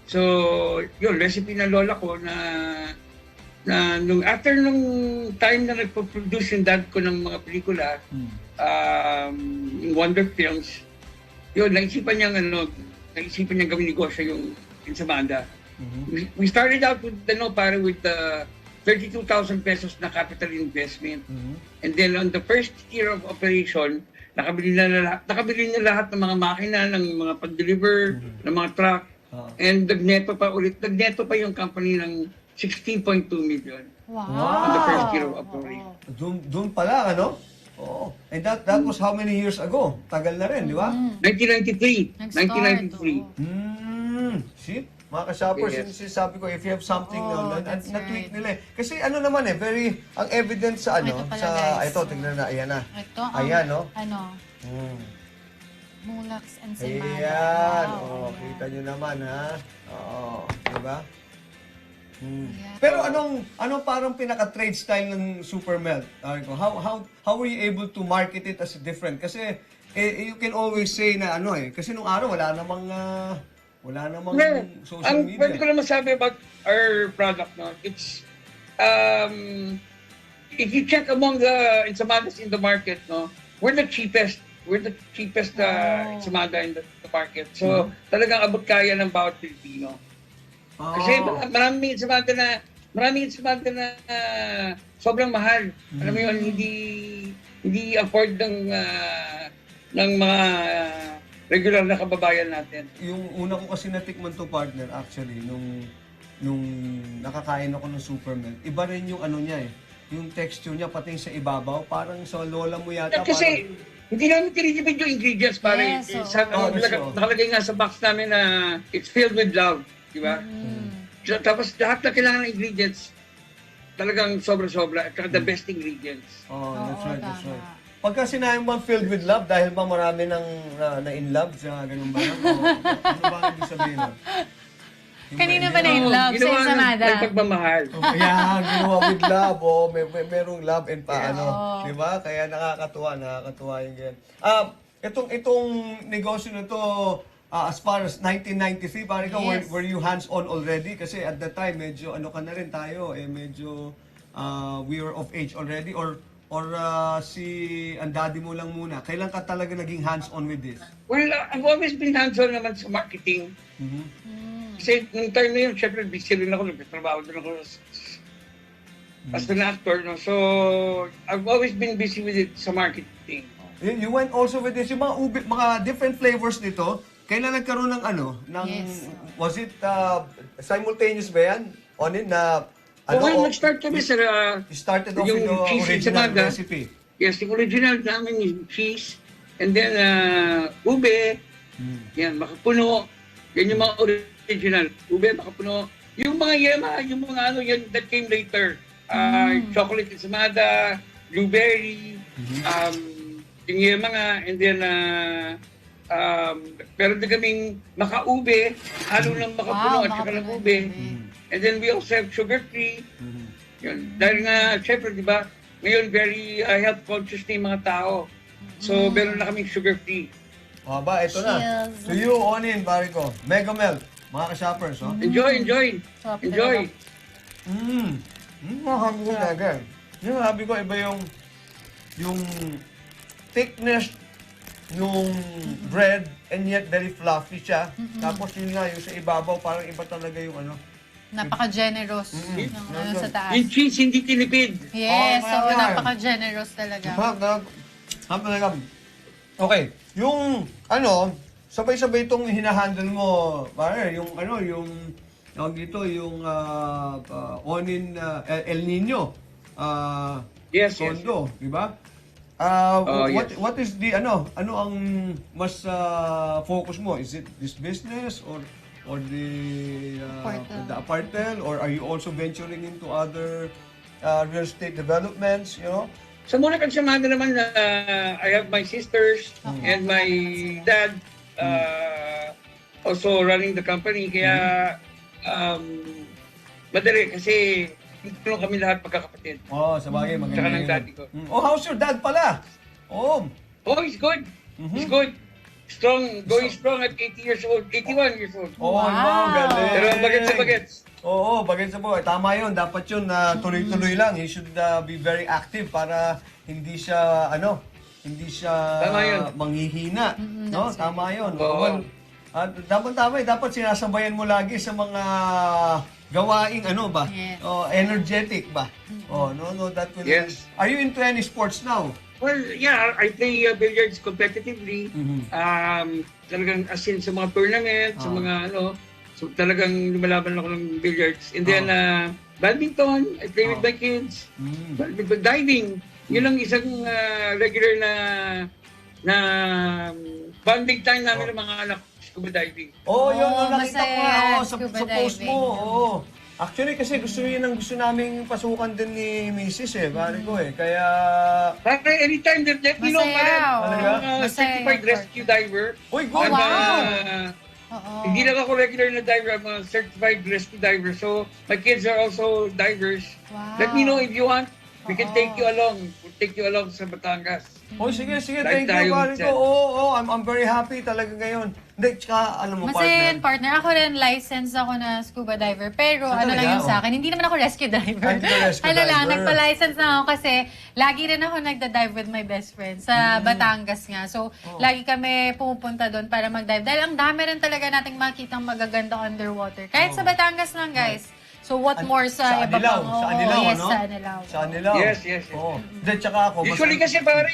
So, yun, recipe ng lola ko na after nung time na nagpo-produce yung dad ko ng mga pelikula, yung Wonder Films, yun, naisipan niyang gawin negosyo yung Ensamada. We started out with with 32,000 pesos na capital investment. And then on the first year of operation, nakabili na lahat ng mga makina, ng mga pag-deliver, ng mga truck. And nagneto pa yung company ng 16.2 million. On the first year of operation. Doon pala, Oo. And that was how many years ago? Tagal na rin, di ba? 1993. See? Mga ka-shoppers, sabi ko, if you have something na-tweak nila Kasi naman ang evidence sa ito, tingnan na, ayan na. Ito, ayan, no? Mulax and Semana. Ayan, kita nyo naman, ha? Oo, diba? Pero anong parang pinaka-trade style ng Super Melt? How were you able to market it as different? Kasi, you can always say na kasi nung araw, wala namang social media. Pwede ko lang masabi about our product, no? It's, if you check among the ensamadas in the market, no, we're the cheapest ensamada in the market. So, talagang abot kaya ng bawat Pilipino. Kasi maraming ensamada na sobrang mahal. Alam mo yun, hindi afford ng mga regular na kababayan natin. Yung una ko kasi natikman to, partner, actually, nung nakakain ako ng Super Melt, iba rin yung niya yung texture niya, pati sa ibabaw, parang sa lola mo yata. Kasi, hindi namin tinitipid yung ingredients, pare. Nakalagay nga sa box namin na it's filled with love, di ba? Tapos lahat na kailangan ng ingredients, talagang sobra-sobra, at the best ingredients. That's right. Pagka sinayang bang filled with love, dahil ba marami nang na-in-love sa ganun ba yan? Ano ba ang ibig sabihin nun? Kanina ba na-in-love sa Ensamada? May pagmamahal. Ayan, ginawa with love. Merong love and di ba? Kaya nakakatuwa yung ganyan. Itong negosyo na to, as far as 1993, parang were you hands-on already? Kasi at that time, medyo ka na rin tayo, medyo we were of age already, or si ang daddy mo lang muna? Kailan ka talaga naging hands-on with this? Well, I've always been hands-on naman sa marketing. Kasi nung time na yun, syempre busy rin ako, nagtatrabaho din ako as an actor, no? So, I've always been busy with it sa marketing. You went also with this, yung mga ube, mga different flavors nito, kailan nagkaroon ng was it simultaneous ba yan? Onin na, Nag-start kami sa you started off with the cheese original enchilada. recipe. Yes, yung original namin yung cheese, and then ube, yan, makapuno, yan yung mga original, ube, makapuno. Yung mga yema, yung mga yan, that came later. Chocolate enchilada, blueberry, yung yema nga, and then meron din kaming makaube, halo ng makapuno at saka ng ube. And then we also have sugar-free. Yun. Dahil nga, syempre, di ba, ngayon very health conscious na yung mga tao. So, meron na kaming sugar-free. O ba, ito na. To you, Onin, pare ko. Mega Milk, mga ka-shoppers. Enjoy. Mga habi ko talaga. Yung habi ko, iba yung thickness nung bread and yet very fluffy siya. Tapos yun nga, yung sa ibabaw, parang iba talaga yung Napaka-generous ng sa taas. Yung cheese, hindi tinipid. Yes, so napaka-generous talaga. Talaga. Okay, yung sabay-sabay itong hinahandle mo, pare, yung tawag dito, yung Onin El Nino. Yes. Tondo, di ba? Yes. What is the ano ang mas focus mo? Is it this business or the apartel, or are you also venturing into other real estate developments, you know? Sa muna kansamada naman, I have my sisters and my dad also running the company. Kaya madali kasi tulong kami lahat pagkakapatid. Sabagay, maganda. Tsaka ng daddy ko. How's your dad pala? He's good. He's good. Strong, going strong at 80 years old, 81 years old. Wow, galing. Pero bagets sa bagets. Oo, bagets sa bagets. Tama yun, dapat yun na tuloy-tuloy lang. He should be very active para hindi siya, Tama yun. manghihina. No? Tama yun. Oo. Dapat sinasabayan mo lagi sa mga gawaing Yes. energetic ba? That will. Yes. Are you into any sports now? Well, yeah, I play billiards competitively. Talagang as in sa mga tournament, sa mga so talagang lumalaban ako ng billiards. And then badminton, I play with my kids. Badminton, diving. Yun lang isang regular na bonding time namin ng mga anak, scuba diving. Yun, nakita ko nga sa post mo. Actually, kasi gusto naming pasukan din ni Mrs. pare ko Kaya... Pare, anytime, let me know, pare. Certified rescue diver. Uy, good! Hindi lang ako regular na diver, I'm a certified rescue diver. So, my kids are also divers. Let me know if you want. We can take you along. We'll take you along sa Batangas. Sige. Thank you, pare ko. I'm very happy talaga ngayon. Hindi, tsaka, alam mo, Masayin, partner. Ako rin, license ako na scuba diver. Pero lang yun sa akin, hindi naman ako rescue diver. Nagpa-license na ako kasi lagi rin ako nagda-dive with my best friend sa Batangas nga. So, lagi kami pumupunta doon para mag-dive. Dahil ang dami rin talaga nating makitang magaganda underwater. Kahit sa Batangas lang, guys. So, what more sa iba pang... Sa Anilao. Yes. Then, tsaka ako... Usually kasi pare,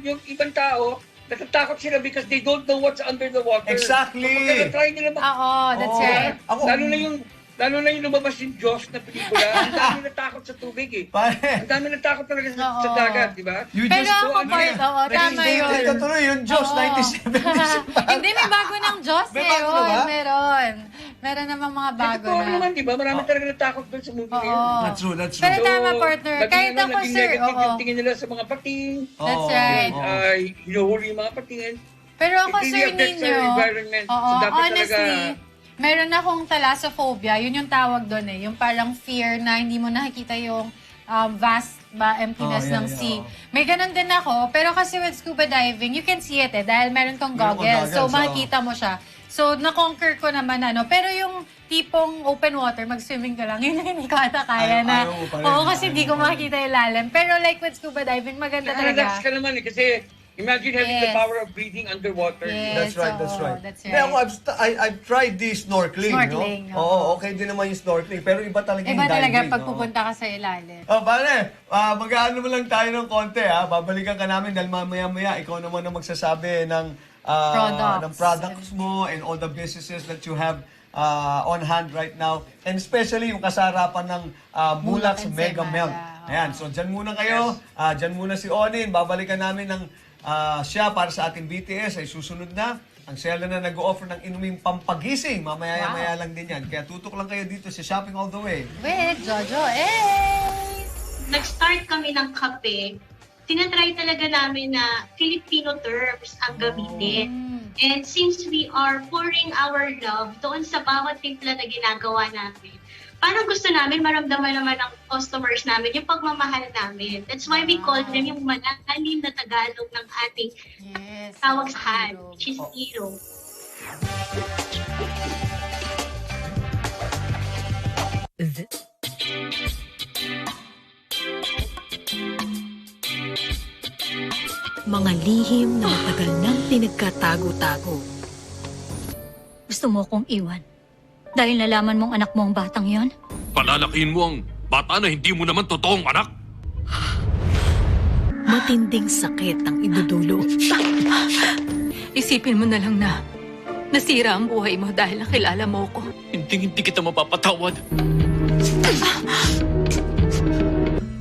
yung ibang tao, natatakot sila because they don't know what's under the water. Exactly! So, try nila that's right. Lalo na yung lumabas yung Jaws na pelikula, ang dami natakot sa tubig Ang dami natakot talaga sa dagat, di ba? Pero ako, tama yun. Ito tuloy yung Jaws, 1970. Hindi, may bago ng Jaws Meron namang mga bago na. naman, di ba? Marami talaga natakot doon sa movie na yun. That's true. Pero tama, partner. Kahit ako, sir. Yung tingin nila sa mga pating. That's right. Hinuhuli yung mga pating. Pero ako, sir, ninyo. Honestly, meron akong thalassophobia. Yun yung tawag doon Yung parang fear na hindi mo nakikita yung vast emptiness ng sea. May ganun din ako. Pero kasi with scuba diving, you can see it dahil meron kang goggles. So, makikita mo siya. So, na-conquer ko naman Pero yung tipong open water, mag-swimming ka lang, yun hindi ko ata kaya na. Kasi hindi ko makikita yung lalim. Pero like with scuba diving, maganda talaga. Relax ka naman kasi Imagine having the Yes. power of breathing underwater. Yes. That's right, that's oo, right. that's Hindi, right. ako, I've tried the snorkeling, Snorkeling, no? Oo, okay din naman yung snorkeling. Pero iba talaga yung Iba talaga diving. pag oo. pupunta ka sa ilalim. Oh, pare, mag-aano mo lang tayo ng konti, ha? Babalikan ka namin dahil mamaya-maya, ikaw naman ang magsasabi ng products mo and all the businesses that you have on hand right now. And especially yung kasarapan ng Mulak and Mega Semada. Melt. Ayan, so dyan muna kayo. Dyan muna si Onin. Babalikan namin ng siya para sa ating BTS ay susunod na. Ang seller na nag-o-offer ng inuming pampagising. Mamaya-maya lang din yan. Kaya tutok lang kayo dito sa Shopping All the Way. With Jojo Nag-start kami ng kape. Tinatry talaga namin na Filipino terms ang gamitin. And since we are pouring our love doon sa bawat timpla na ginagawa namin, parang gusto namin maramdaman naman ng customers namin yung pagmamahal namin. That's why we call them yung malalim na Tagalog ng ating tawag sa hand, which is hero. Mga lihim na matagal nang pinagkatago-tago. Gusto mo akong iwan? Dahil nalaman mong anak mo ang batang yon? Palalakihin mo ang bata na hindi mo naman totoong anak. Matinding sakit ang idudulo. Isipin mo na lang na nasira ang buhay mo dahil nakilala mo ko. Hindi kita mapapatawad.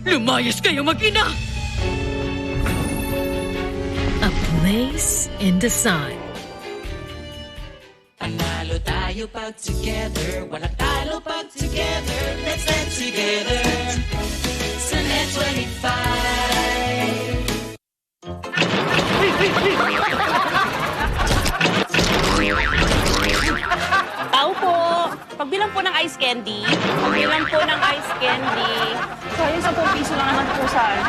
Lumayas kayo mag-ina! A Place in the Sun. Panalo tayo pag together, walang talo pag together. Let's dance together sa Net 25. Tao po! Pagbilang po ng ice candy. Pagbilang po ng ice candy. Sorry, 10 piso lang naman po sana.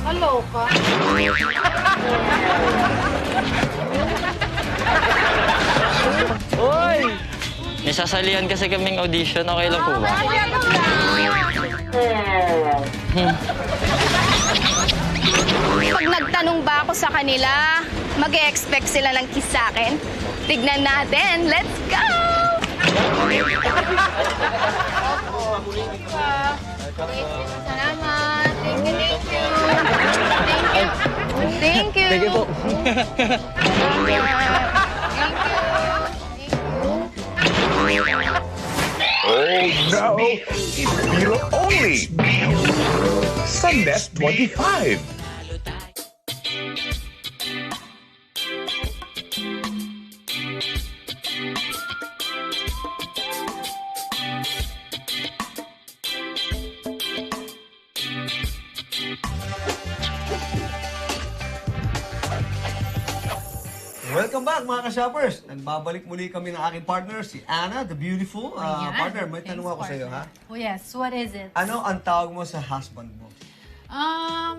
Hello ka. Hoy! May sasalihan kasi kaming audition. Okay lang po ba? Pag nagtanong ba ako sa kanila, mag-e-expect sila ng kiss sa akin? Tignan natin. Let's go! Salamat. Thank you, thank you. Thank you. Thank you po. Oh no! It's Biro only! Sa Net 25! Welcome back mga ka-shoppers! Nagbabalik muli kami ng aking partner, si Anna, the beautiful. Ayan. Partner, may tanong Thanks, ako sa iyo, ha? Oh yes, what is it? Ano ang tawag mo sa husband mo?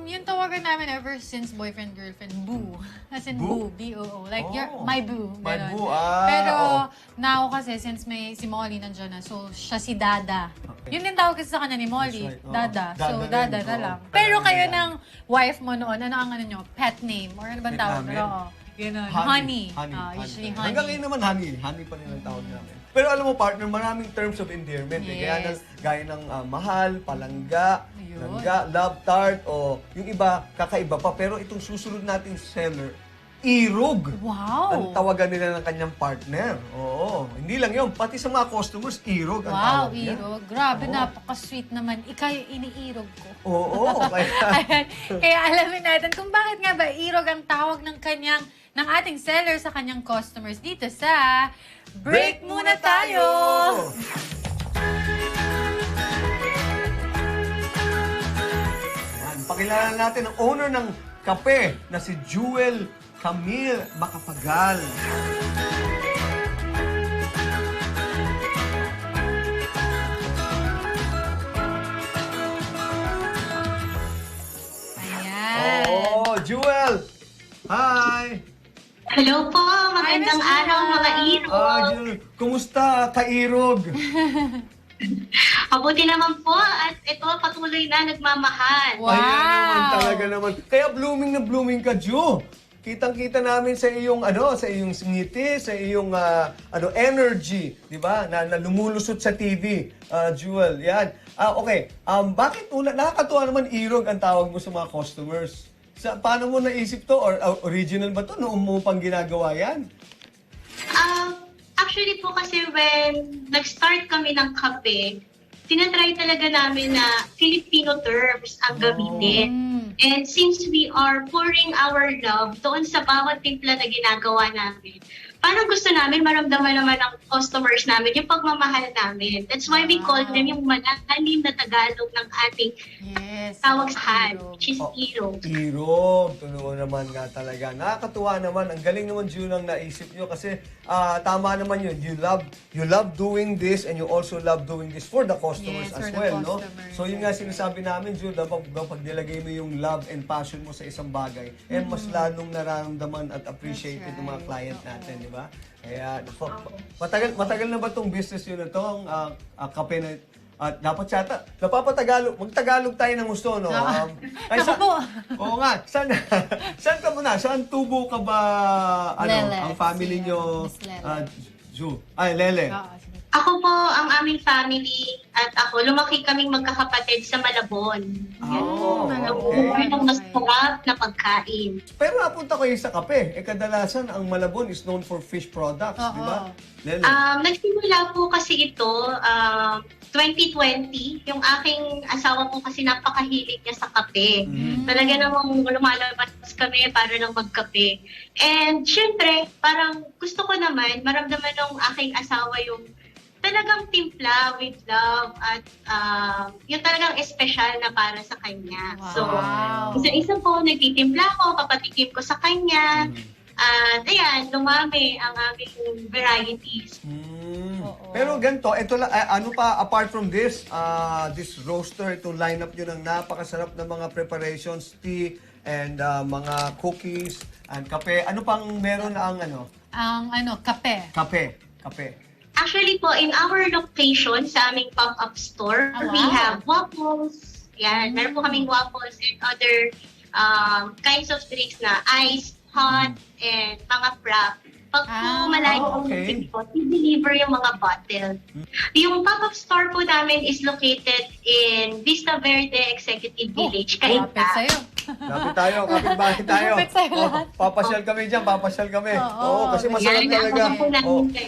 Yung tawagan namin ever since boyfriend, girlfriend, boo. As in boo, B-O-O. Like, you're my boo. My Ganon. boo, Pero, oo. now kasi, since may si Molly nandiyan na, so, siya si Dada. Yun din tawag kasi sa kanya ni Molly. That's right, oo. Dada. So, Dada Dada rin, na oo. lang. Pero kayo ng wife mo noon, ano ang ano nyo? Pet name? Or ano bang Pet tawag? namin? Oo. Ganun. Honey. Usually honey. Hanggang ngayon naman, honey. Honey pa rin ang tawag namin. Pero alam mo, partner, maraming terms of endearment. Kaya Yes. gaya ng mahal, palangga, langga, love tart, o yung iba, kakaiba pa. Pero itong susunod nating seller, irog. Wow! Ang tawagan nila ng kanyang partner. Oo. Hindi lang yun. Pati sa mga customers, irog ang Wow, tawag niya. irog. Grabe, Oo. napaka-sweet naman. Ikaw yung iniirog ko. Oo. Ayan. Kaya alamin natin kung bakit nga ba irog ang tawag ng ating seller sa kanyang customers dito sa Break Muna Tayo! Pakilala natin ang owner ng kape na si Jewel Camille Macapagal. Ayan. Oh, Jewel! Hi! Hello po! Magandang araw mga irog! Jewel, kumusta ka-irog? Mabuti naman po at ito patuloy na nagmamahal. Ayan naman, talaga naman. Kaya blooming na blooming ka, Ju. Kitang-kita namin sa iyong sa iyong ngiti, sa iyong energy, 'di ba? Na lumulusot sa TV, Jewel. Yan. Okay. Bakit nakakatuwa naman irog ang tawag mo sa mga customers? Paano mo naisip to or original ba to noong mo pang ginagawa yan? Actually po kasi when nag-start kami ng kape, tinatry talaga namin na Filipino terms ang gamitin. And since we are pouring our love doon sa bawat timpla na ginagawa namin, parang gusto namin maramdaman naman ng customers namin yung pagmamahal namin. That's why we call them yung malalim na Tagalog ng ating tawag sa hand, which is irog. Irog. Totoo naman nga talaga. Nakakatuwa naman. Ang galing naman, June, ang naisip nyo kasi tama naman yun. You love doing this and you also love doing this for the customers as well, no? So yun nga sinasabi namin, June, pag nilagay mo yung love and passion mo sa isang bagay, mas lalong nararamdaman at appreciated ng mga client natin, di ba? Kaya, matagal na ba itong business yun na ito, ang kape na dapat yata, napapatagalog, mag-Tagalog tayo ng gusto, no? Oo nga, saan ka muna? Saan tubo ka ba, Lele, ang family nyo? Ju. Lele. Ako po, ang aming family at ako, lumaki kaming magkakapatid sa Malabon. Okay. Ang masarap na pagkain. Pero napunta kayo sa kape. Kadalasan, ang Malabon is known for fish products, di ba? Lele. Nagsimula po kasi ito, 2020, yung aking asawa po kasi napakahilig niya sa kape. Talaga namang lumalabas kami para lang magkape. And syempre, parang gusto ko naman maramdaman ng aking asawa yung talagang timpla with love at yung talagang espesyal na para sa kanya. So, isa-isa po, nagtitimpla ko, papatikim ko sa kanya. At ayan, dumami ang aming varieties. Pero ganito, ito ano pa, apart from this, this roaster, itong lineup nyo ng napakasarap na mga preparations, tea, and mga cookies, and kape. Ano pang meron ang kape. Kape. Actually po, in our location, sa aming pop-up store, we have waffles. Yan, meron po kaming waffles and other kinds of drinks na ice, hot, and mga frap. Pag po malayo ang po, i-deliver yung mga bottle. Yung pop-up store po namin is located in Vista Verde Executive Village, Cainta. Lapit tayo, kapit-bahay tayo. Papasyal kami dyan, papasyal kami. Oo, kasi masarap talaga.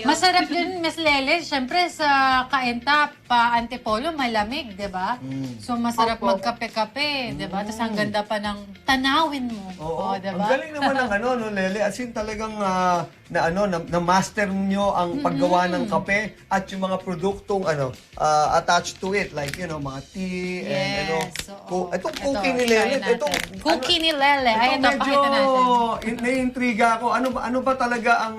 Masarap din, Miss Lele. Siyempre, sa Cainta, pa-Antipolo, malamig, di ba? So, masarap magkape-kape, di ba? Tapos, ang ganda pa ng tanawin mo. Oo, di ba? Ang galing naman ng Lele. As in, talagang na-master nyo ang paggawa ng kape at yung mga produktong attached to it. Like, mga tea and itong cookie ni Lele. Cookie ni Lele. Ay, ito, pakita natin. Naiintriga ako. Ano ba talaga ang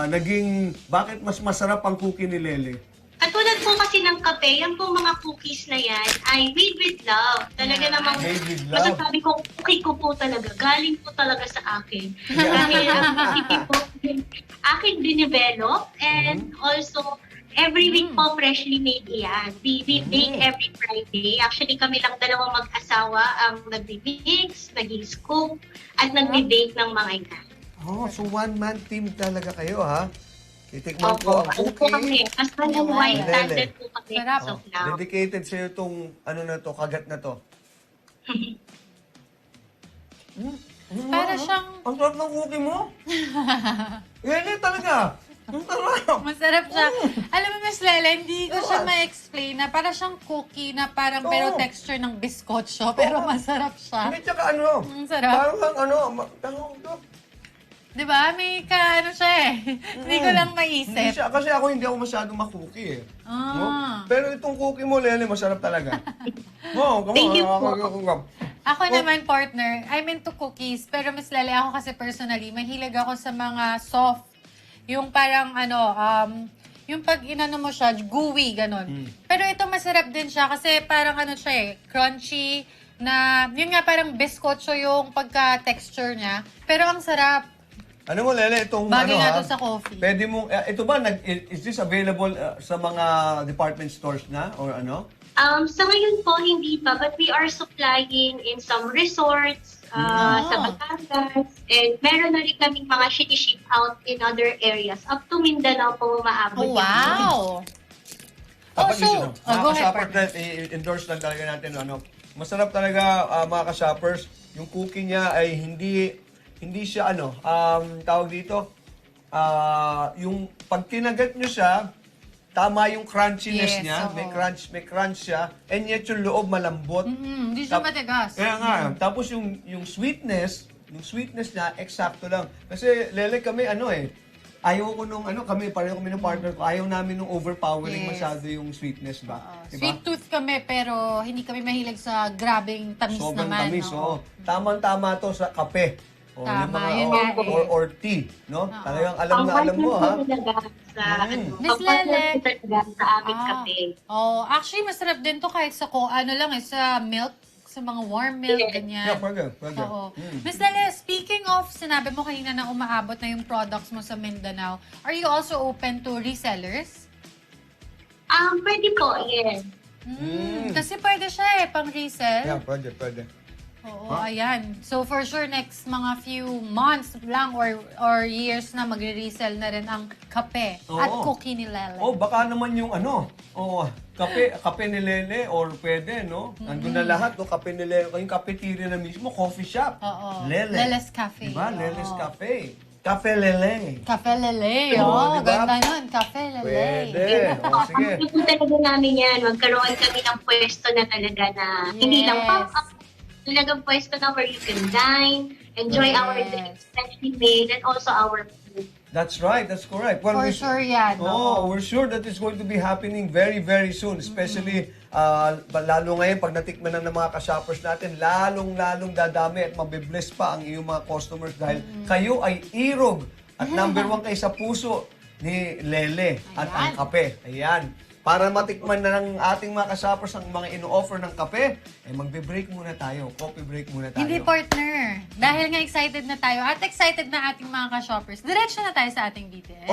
naging, bakit mas masarap ang cookie ni Lele? Katulad po kasi ng kape, yung po mga cookies na yan ay made with love. Talaga namang, masasabi ko, cookie ko po talaga. Galing po talaga sa akin. Dahil ang cookie po, akin dinevelop and also every week po freshly made yan. We bake every Friday. Actually, kami lang dalawang mag-asawa ang nagbi-mix, nag-scoop, at nagbi-bake ng mga yan. So one-man team talaga kayo, ha? Titikman ko ang cookie. Mas walang wine standard po kami. Dedicated sa'yo itong kagat na to. Para siyang... Ang sarap ng cookie mo. Lele talaga. Masarap siya. Alam mo, Miss Lele, hindi ko siya ma-explain na para siyang cookie na parang pero texture ng biskotso, pero masarap siya. Hindi, tsaka sarap. Parang diba? May siya eh. Hindi ko lang maisip. Kasi ako hindi ako masyadong ma-cookie eh. Pero itong cookie mo, Lele, masarap talaga. Thank you po. Ako naman, partner, I'm into cookies. Pero Miss Lele, ako kasi personally, mahilig ako sa mga soft. Yung parang yung pag inano mo siya, gooey, ganon. Pero ito masarap din siya kasi parang siya eh, crunchy, na, yun nga parang biskotso yung pagka-texture niya. Pero ang sarap. Ano mo, Lele, itong Bagay nga ha, to sa coffee. pwede mo, ito ba, is this available sa mga department stores na or ano? Sa ngayon po, hindi pa, but we are supplying in some resorts, sa Batangas, and meron na rin kaming mga ship out in other areas. Up to Mindanao po maabot. Oh, wow! Kapag so, mga go ahead, ka-shoppers, i-endorse lang talaga natin, ano, masarap talaga mga ka-shoppers, yung cookie niya ay hindi siya, ano, tawag dito, yung pag kinagat nyo siya, tama yung crunchiness niya, may crunch siya, and yet yung loob malambot. Hindi siya matigas. Kaya nga, tapos yung sweetness niya, eksakto lang. Kasi Lele kami, ayaw ko nung, pareho kami ng partner ko, ayaw namin nung overpowering masyado yung sweetness ba? Diba? Sweet tooth kami, pero hindi kami mahilig sa grabing tamis Sobrang naman. tamis, no? Tamang-tama to sa kape. Tama, yun nga or tea, no? Talagang alam na alam mo, ha? Miss Lele. Sa aming kape. Actually, masarap din to kahit sa sa milk, sa mga warm milk, ganyan. Yeah, pwede. Oo. Miss Lele, speaking of, sinabi mo kanina na umaabot na yung products mo sa Mindanao, are you also open to resellers? Pwede po, yes. Kasi pwede siya pang resell. Yeah, pwede. Oo, ayan. So for sure, next mga few months lang or years na magre-resell na rin ang kape at cookie ni Lele. Baka naman yung kape ni Lele or pwede, no? Nandun na lahat, no? Kape ni Lele, yung cafeteria na mismo, coffee shop. Lele's Cafe. Diba? Lele's Cafe. Cafe Lele. Cafe Lele, diba? Ganda nun. Cafe Lele. Pwede. Sige. Ito talaga namin yan. Magkaroon kami ng pwesto na talaga na hindi lang pop-up. Talagang pwesto na where you can dine, enjoy our drinks freshly made, and also our food. That's right. That's correct. Well, For sure yan. we're sure that it's going to be happening very, very soon. Especially, lalo ngayon, pag natikman na ng mga ka-shoppers natin, lalong-lalong dadami at mabibless pa ang iyong mga customers dahil kayo ay irog at number 1 kayo sa puso ni Lele at ang kape. Ayan. Para matikman na ng ating mga ka-shoppers ang mga ino-offer ng kape, magbe-break muna tayo. Coffee break muna tayo. Hindi, partner. Dahil nga excited na tayo at excited na ating mga ka-shoppers, diretso na tayo sa ating BTS.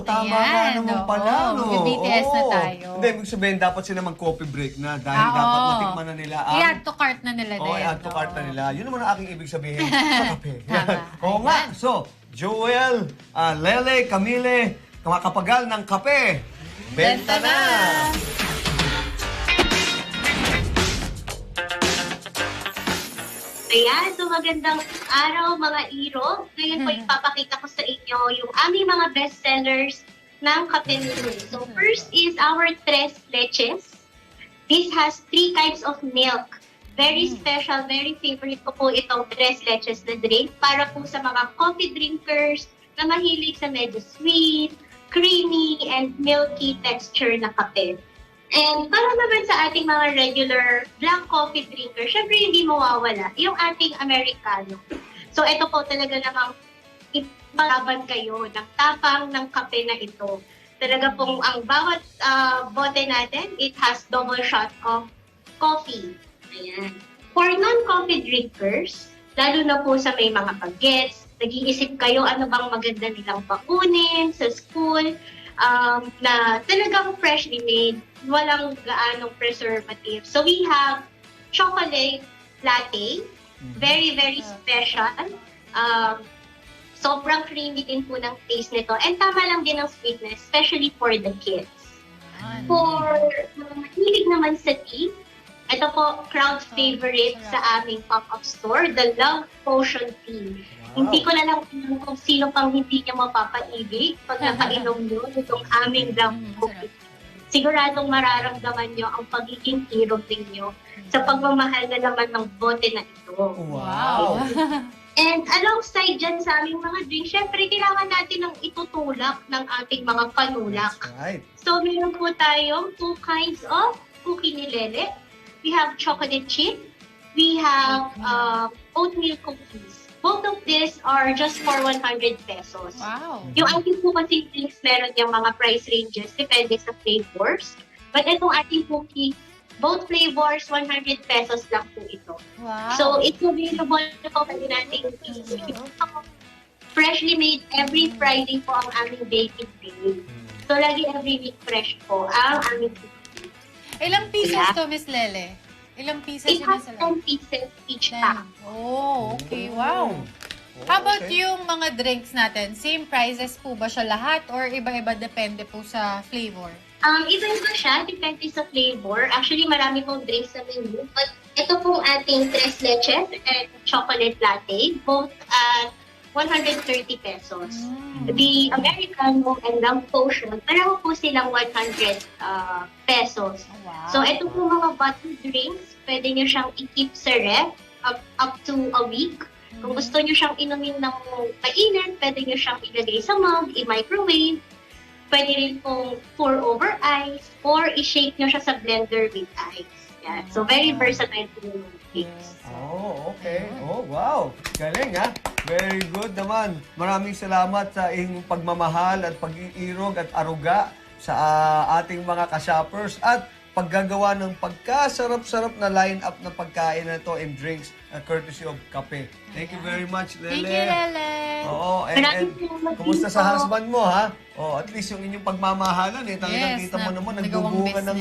Tama nga naman pala, no? BTS na tayo. Hindi, ibig sabihin, dapat sila mag-coffee break na dahil dapat matikman na nila ang... I-add to cart na nila din. I-add to cart na nila. Yun naman ang aking ibig sabihin sa kape. Oo nga. So, Joel, Lele, Camille, kamakapagal ng kape. Benta na! Ayan, so magandang araw mga iro. Ngayon po ipapakita ko sa inyo yung aming mga bestsellers ng kape ni Lele. So first is our Tres Leches. This has 3 types of milk. Very special, very favorite ko po itong Tres Leches na drink para po sa mga coffee drinkers na mahilig sa medyo sweet, creamy, and milky texture na kape. And para naman sa ating mga regular black coffee drinker, syempre hindi mawawala yung ating Americano. So ito po talaga namang ipalaban kayo ng tapang ng kape na ito. Talaga pong ang bawat bote natin, it has double shot of coffee. Ayan. For non-coffee drinkers, lalo na po sa may mga bagets, nag-iisip kayo ano bang maganda nilang baunin sa school, na talagang freshly made, walang gaanong preservative. So we have chocolate latte, very, very special. Sobrang creamy din po ng taste nito. And tama lang din ang sweetness, especially for the kids. For mahilig naman sa tea, ito po, crowd favorite sa aming pop-up store, the Love Potion Tea. Hindi ko na lang kung sino pang hindi niya mapapaibig pag napainom nyo itong aming Love Potion. Siguradong mararamdaman nyo ang pagiging hero ninyo sa pagmamahal na naman ng bote na ito. Wow! And alongside dyan sa aming mga drinks, syempre kailangan natin ng itutulak ng ating mga panulak. Right. So meron po tayong 2 kinds of cookie ni Lele. We have chocolate chip. We have oatmeal cookies. Both of these are just for 100 pesos. Wow! Yung ating po kasi drinks, meron yung mga price ranges, depende sa flavors. But itong ating cookie, both flavors, 100 pesos lang po ito. Wow! So, it's available po pwede natin freshly made every Friday po ang aming baking day. So, lagi every week fresh po ang aming cookies. Ilang pieces to, Miss Lele? Ilang pieces It yun has sa 10 pieces each pack. Oh, okay. Wow. How about yung mga drinks natin? Same prices po ba siya lahat or iba-iba depende po sa flavor? Iba-iba siya, depende sa flavor. Actually, marami pong drinks sa menu. But ito pong ating tres leches and chocolate latte, both at 130 pesos. The Americano and Rum Potion, pareho po silang 100 pesos. So, ito po mga bottle drinks, pwede nyo siyang i-keep sa ref up to a week. Kung gusto nyo siyang inumin ng mainit, pwede nyo siyang ilagay sa mug, i-microwave. Pwede rin pong pour over ice or i-shake nyo siya sa blender with ice. Yeah. So, very versatile po yung drinks. Oh, okay. Oh, wow. Galing, ha? Very good naman. Maraming salamat sa iyong pagmamahal at pag-iirog at aruga sa ating mga ka-shoppers at paggagawa ng pagkasarap-sarap na line-up na pagkain na ito and drinks courtesy of Kape. Thank you very much, Lele. Thank you, Lele. Oo, and kumusta sa husband mo, ha? Oh, at least yung inyong pagmamahalan, talagang kita mo naman, nagbubunga ng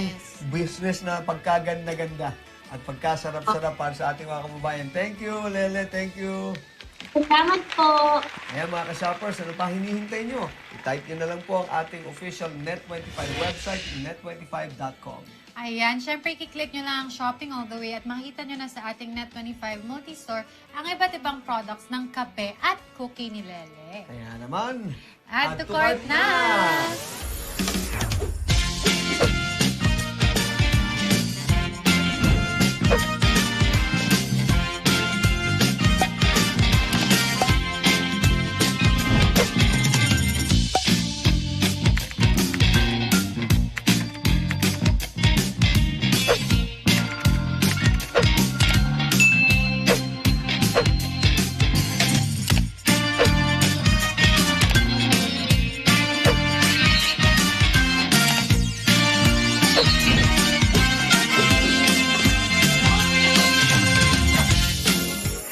business na pagkaganda-ganda at pagkasarap-sarap para sa ating mga kababayan. Thank you, Lele. Thank you. Salamat po. Ayan mga ka-shoppers, ano pa hinihintay nyo? I-type nyo na lang po ang ating official Net25 website, net25.com. Ayan, syempre i-click nyo lang ang Shopping All The Way at makikita nyo na sa ating Net25 Multi-Store ang iba't ibang products ng kape at cookie ni Lele. Kaya naman, Add to cart na!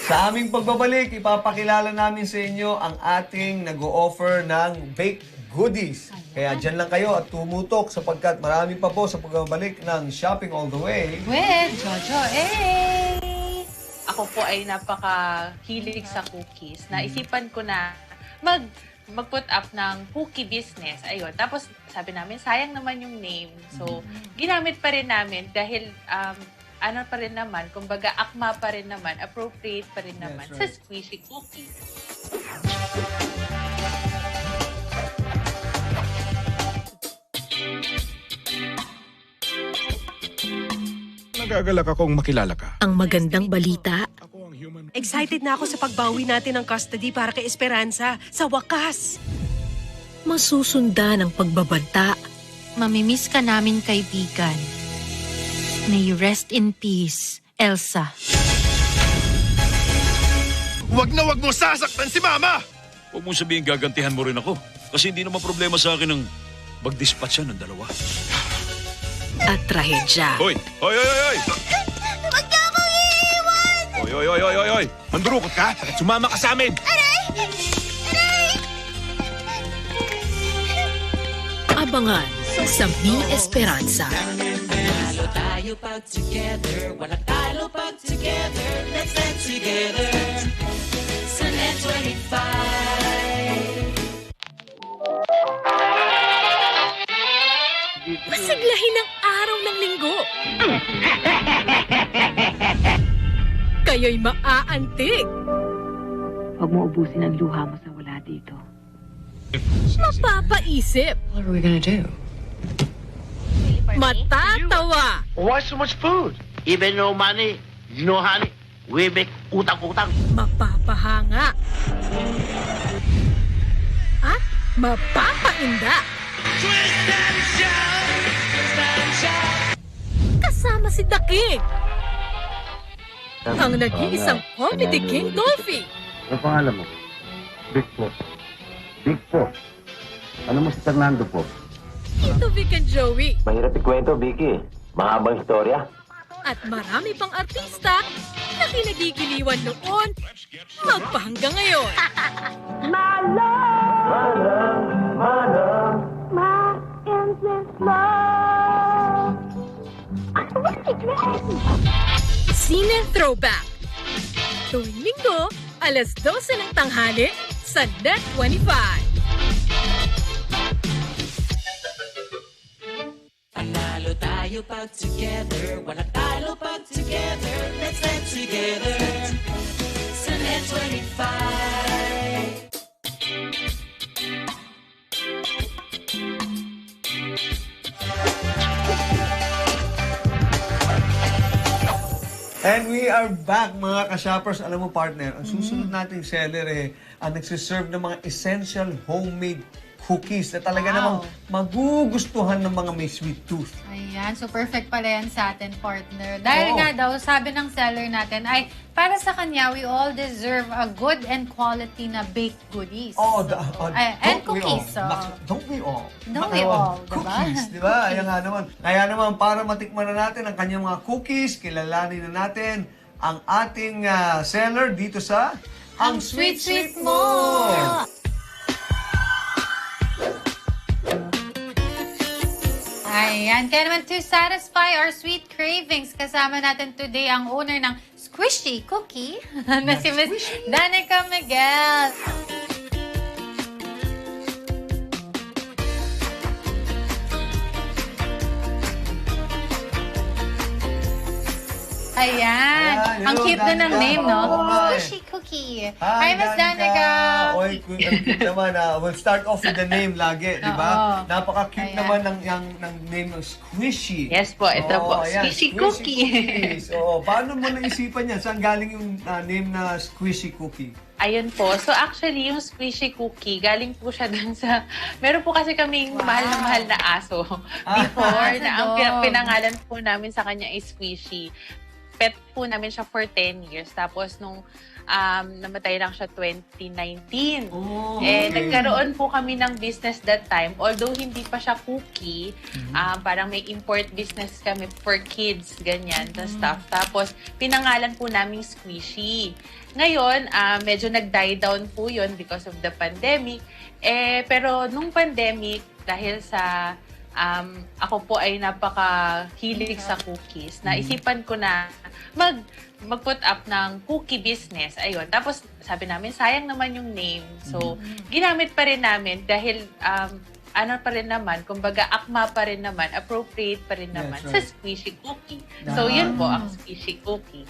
Sa aming pagbabalik, ipapakilala namin sa inyo ang ating nag-o-offer ng baked goodies. Kaya dyan lang kayo at tumutok sapagkat marami pa po sa pagbabalik ng Shopping All The Way. With Jojo A! Ako po ay napakahilig sa cookies. Naisipan ko na mag-put up ng cookie business. Ayun. Tapos sabi namin, sayang naman yung name. So, ginamit pa rin namin dahil ano pa rin naman, kumbaga akma pa rin naman, appropriate pa rin naman sa squishy cookies. Nagagalak akong makilala ka. Ang magandang balita, Excited na ako sa pagbawi natin ng custody para kay Esperanza. Sa wakas! masusundan ang pagbabanta. Mamimiss ka namin, kaibigan. May you rest in peace, Elsa. Huwag na huwag mo sasaktan si Mama! Huwag mong sabihin gagantihan mo rin ako. Kasi hindi naman problema sa akin ang mag-dispatch ng dalawa. At trahedya. Hoy! Hoy! Hoy! Hoy! Hoy! Huwag na akong iiwan! Hoy! Hoy! Hoy! Hoy! Hoy! Mandurukot ka? Sumama ka sa amin! Abangan sa Mi Esperanza. Talo tayo pag together, wala talo pag together. Let's stand together sa Net25. Masiglahin ang araw ng linggo. Kayo'y maaantig. Huwag mo ubusin ang luha mo sa wala dito. Mapapaisip. What are we gonna do? Matatawa. Why so much food? Even no money, no honey, we make utang-utang. Mapapahanga. At mapapainda. Kasama si Daking. Ang nag-iisang comedy king Dolphy. Ano pangalan mo? Big Po. Big Po. Ano mo si Fernando Po? Tito Vic and Joey. Mahirap ikwento, Vicky. Mahabang istorya. at marami pang artista na kinagigiliwan noon magpahanggang ngayon. My love, my endless love. Sine Throwback. Tuwing linggo, alas 12 ng tanghali sa Net 25. Panalo tayo pag together, wala talo pag together. Let's dance together sa Net 25. And we are back, mga ka-shoppers. Alam mo, partner, ang susunod nating seller ang nagsiserve ng mga essential homemade cookies na talaga namang magugustuhan ng mga may sweet tooth. Ayan, so perfect pala yan sa atin, partner. Dahil nga daw, sabi ng seller natin ay para sa kanya, we all deserve a good and quality na baked goodies. And cookies. Don't we all? Don't we all, diba? Cookies, di ba? Ayan nga naman. Kaya naman, para matikman na natin ang kanyang mga cookies, kilalanin na natin ang ating seller dito sa Ang Sweet Sweet Mo! Ayan. Kaya naman to satisfy our sweet cravings, kasama natin today ang owner ng Squishy Cookie na si Miss Danica Miguel. Ayan. Ang cute na ng name, no? Squishy Cookie. Hi, Miss Danica. Oy, ang cute naman. We'll start off with the name lagi, di ba? Napaka-cute naman ng name ng Squishy. Yes po, ito po. Squishy Cookie. Paano mo naisipan yan? Saan galing yung name na Squishy Cookie? Ayun po. So actually, yung Squishy Cookie, galing po siya dun sa... Meron po kasi kaming mahal na aso before na ang pinangalan po namin sa kanya is Squishy. Pet po namin siya for 10 years. Tapos nung namatay lang siya 2019. Nagkaroon po kami ng business that time. Although hindi pa siya cookie, parang may import business kami for kids, ganyan, na stuff. Tapos pinangalan po namin Squishy. Ngayon, medyo nag-die down po yun because of the pandemic. Pero nung pandemic, dahil sa ako po ay napaka-hilig sa cookies, naisipan ko na mag-put up ng cookie business. Ayun. Tapos sabi namin, sayang naman yung name. So, ginamit pa rin namin dahil ano pa rin naman, kumbaga akma pa rin naman, appropriate pa rin naman sa Squishy Cookie. So, yun po ang Squishy Cookie.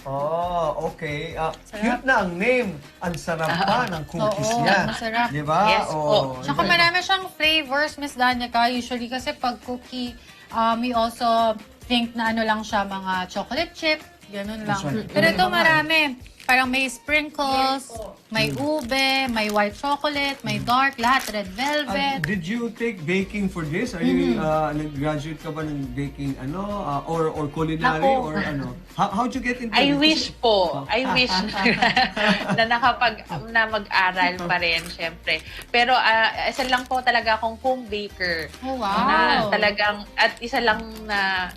Okay. Cute na ang name. Ang sarap pa ng cookies niya. Masarap. Di ba? Yes po. Tsaka marami siyang flavors, Miss Danica. Usually kasi pag cookie, we also think na ano lang siya, mga chocolate chip, ganun lang. Pero ito marami. Parang may sprinkles, may ube, may white chocolate, may dark, lahat, red velvet. Did you take baking for this? Are you nag-graduate ka ba ng baking or culinary or ano? How'd you get into I wish po. I wish na mag-aral pa rin, syempre. Pero isa lang po talaga akong home baker. Oh, wow. Na talagang, at isa lang na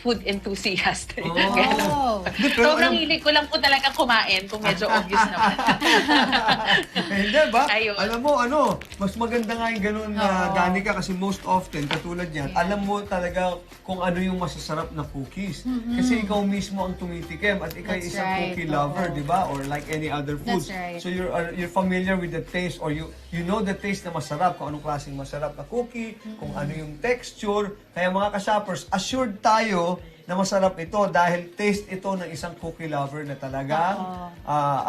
food enthusiast. Sobrang hilig ko lang po talaga kumain kung medyo obvious naman. Hindi ba? Alam mo, mas maganda nga yung ganun na Danica kasi most often, katulad yan, alam mo talaga kung ano yung masasarap na cookies. Kasi ikaw mismo ang tumitikim at ikaw isang cookie lover, di ba? Or like any other food. So you're familiar with the taste or you know the taste na masarap, kung anong klaseng masarap na cookie, kung ano yung texture. Kaya mga ka-shoppers, assured tayo na masarap ito dahil taste ito ng isang cookie lover na talaga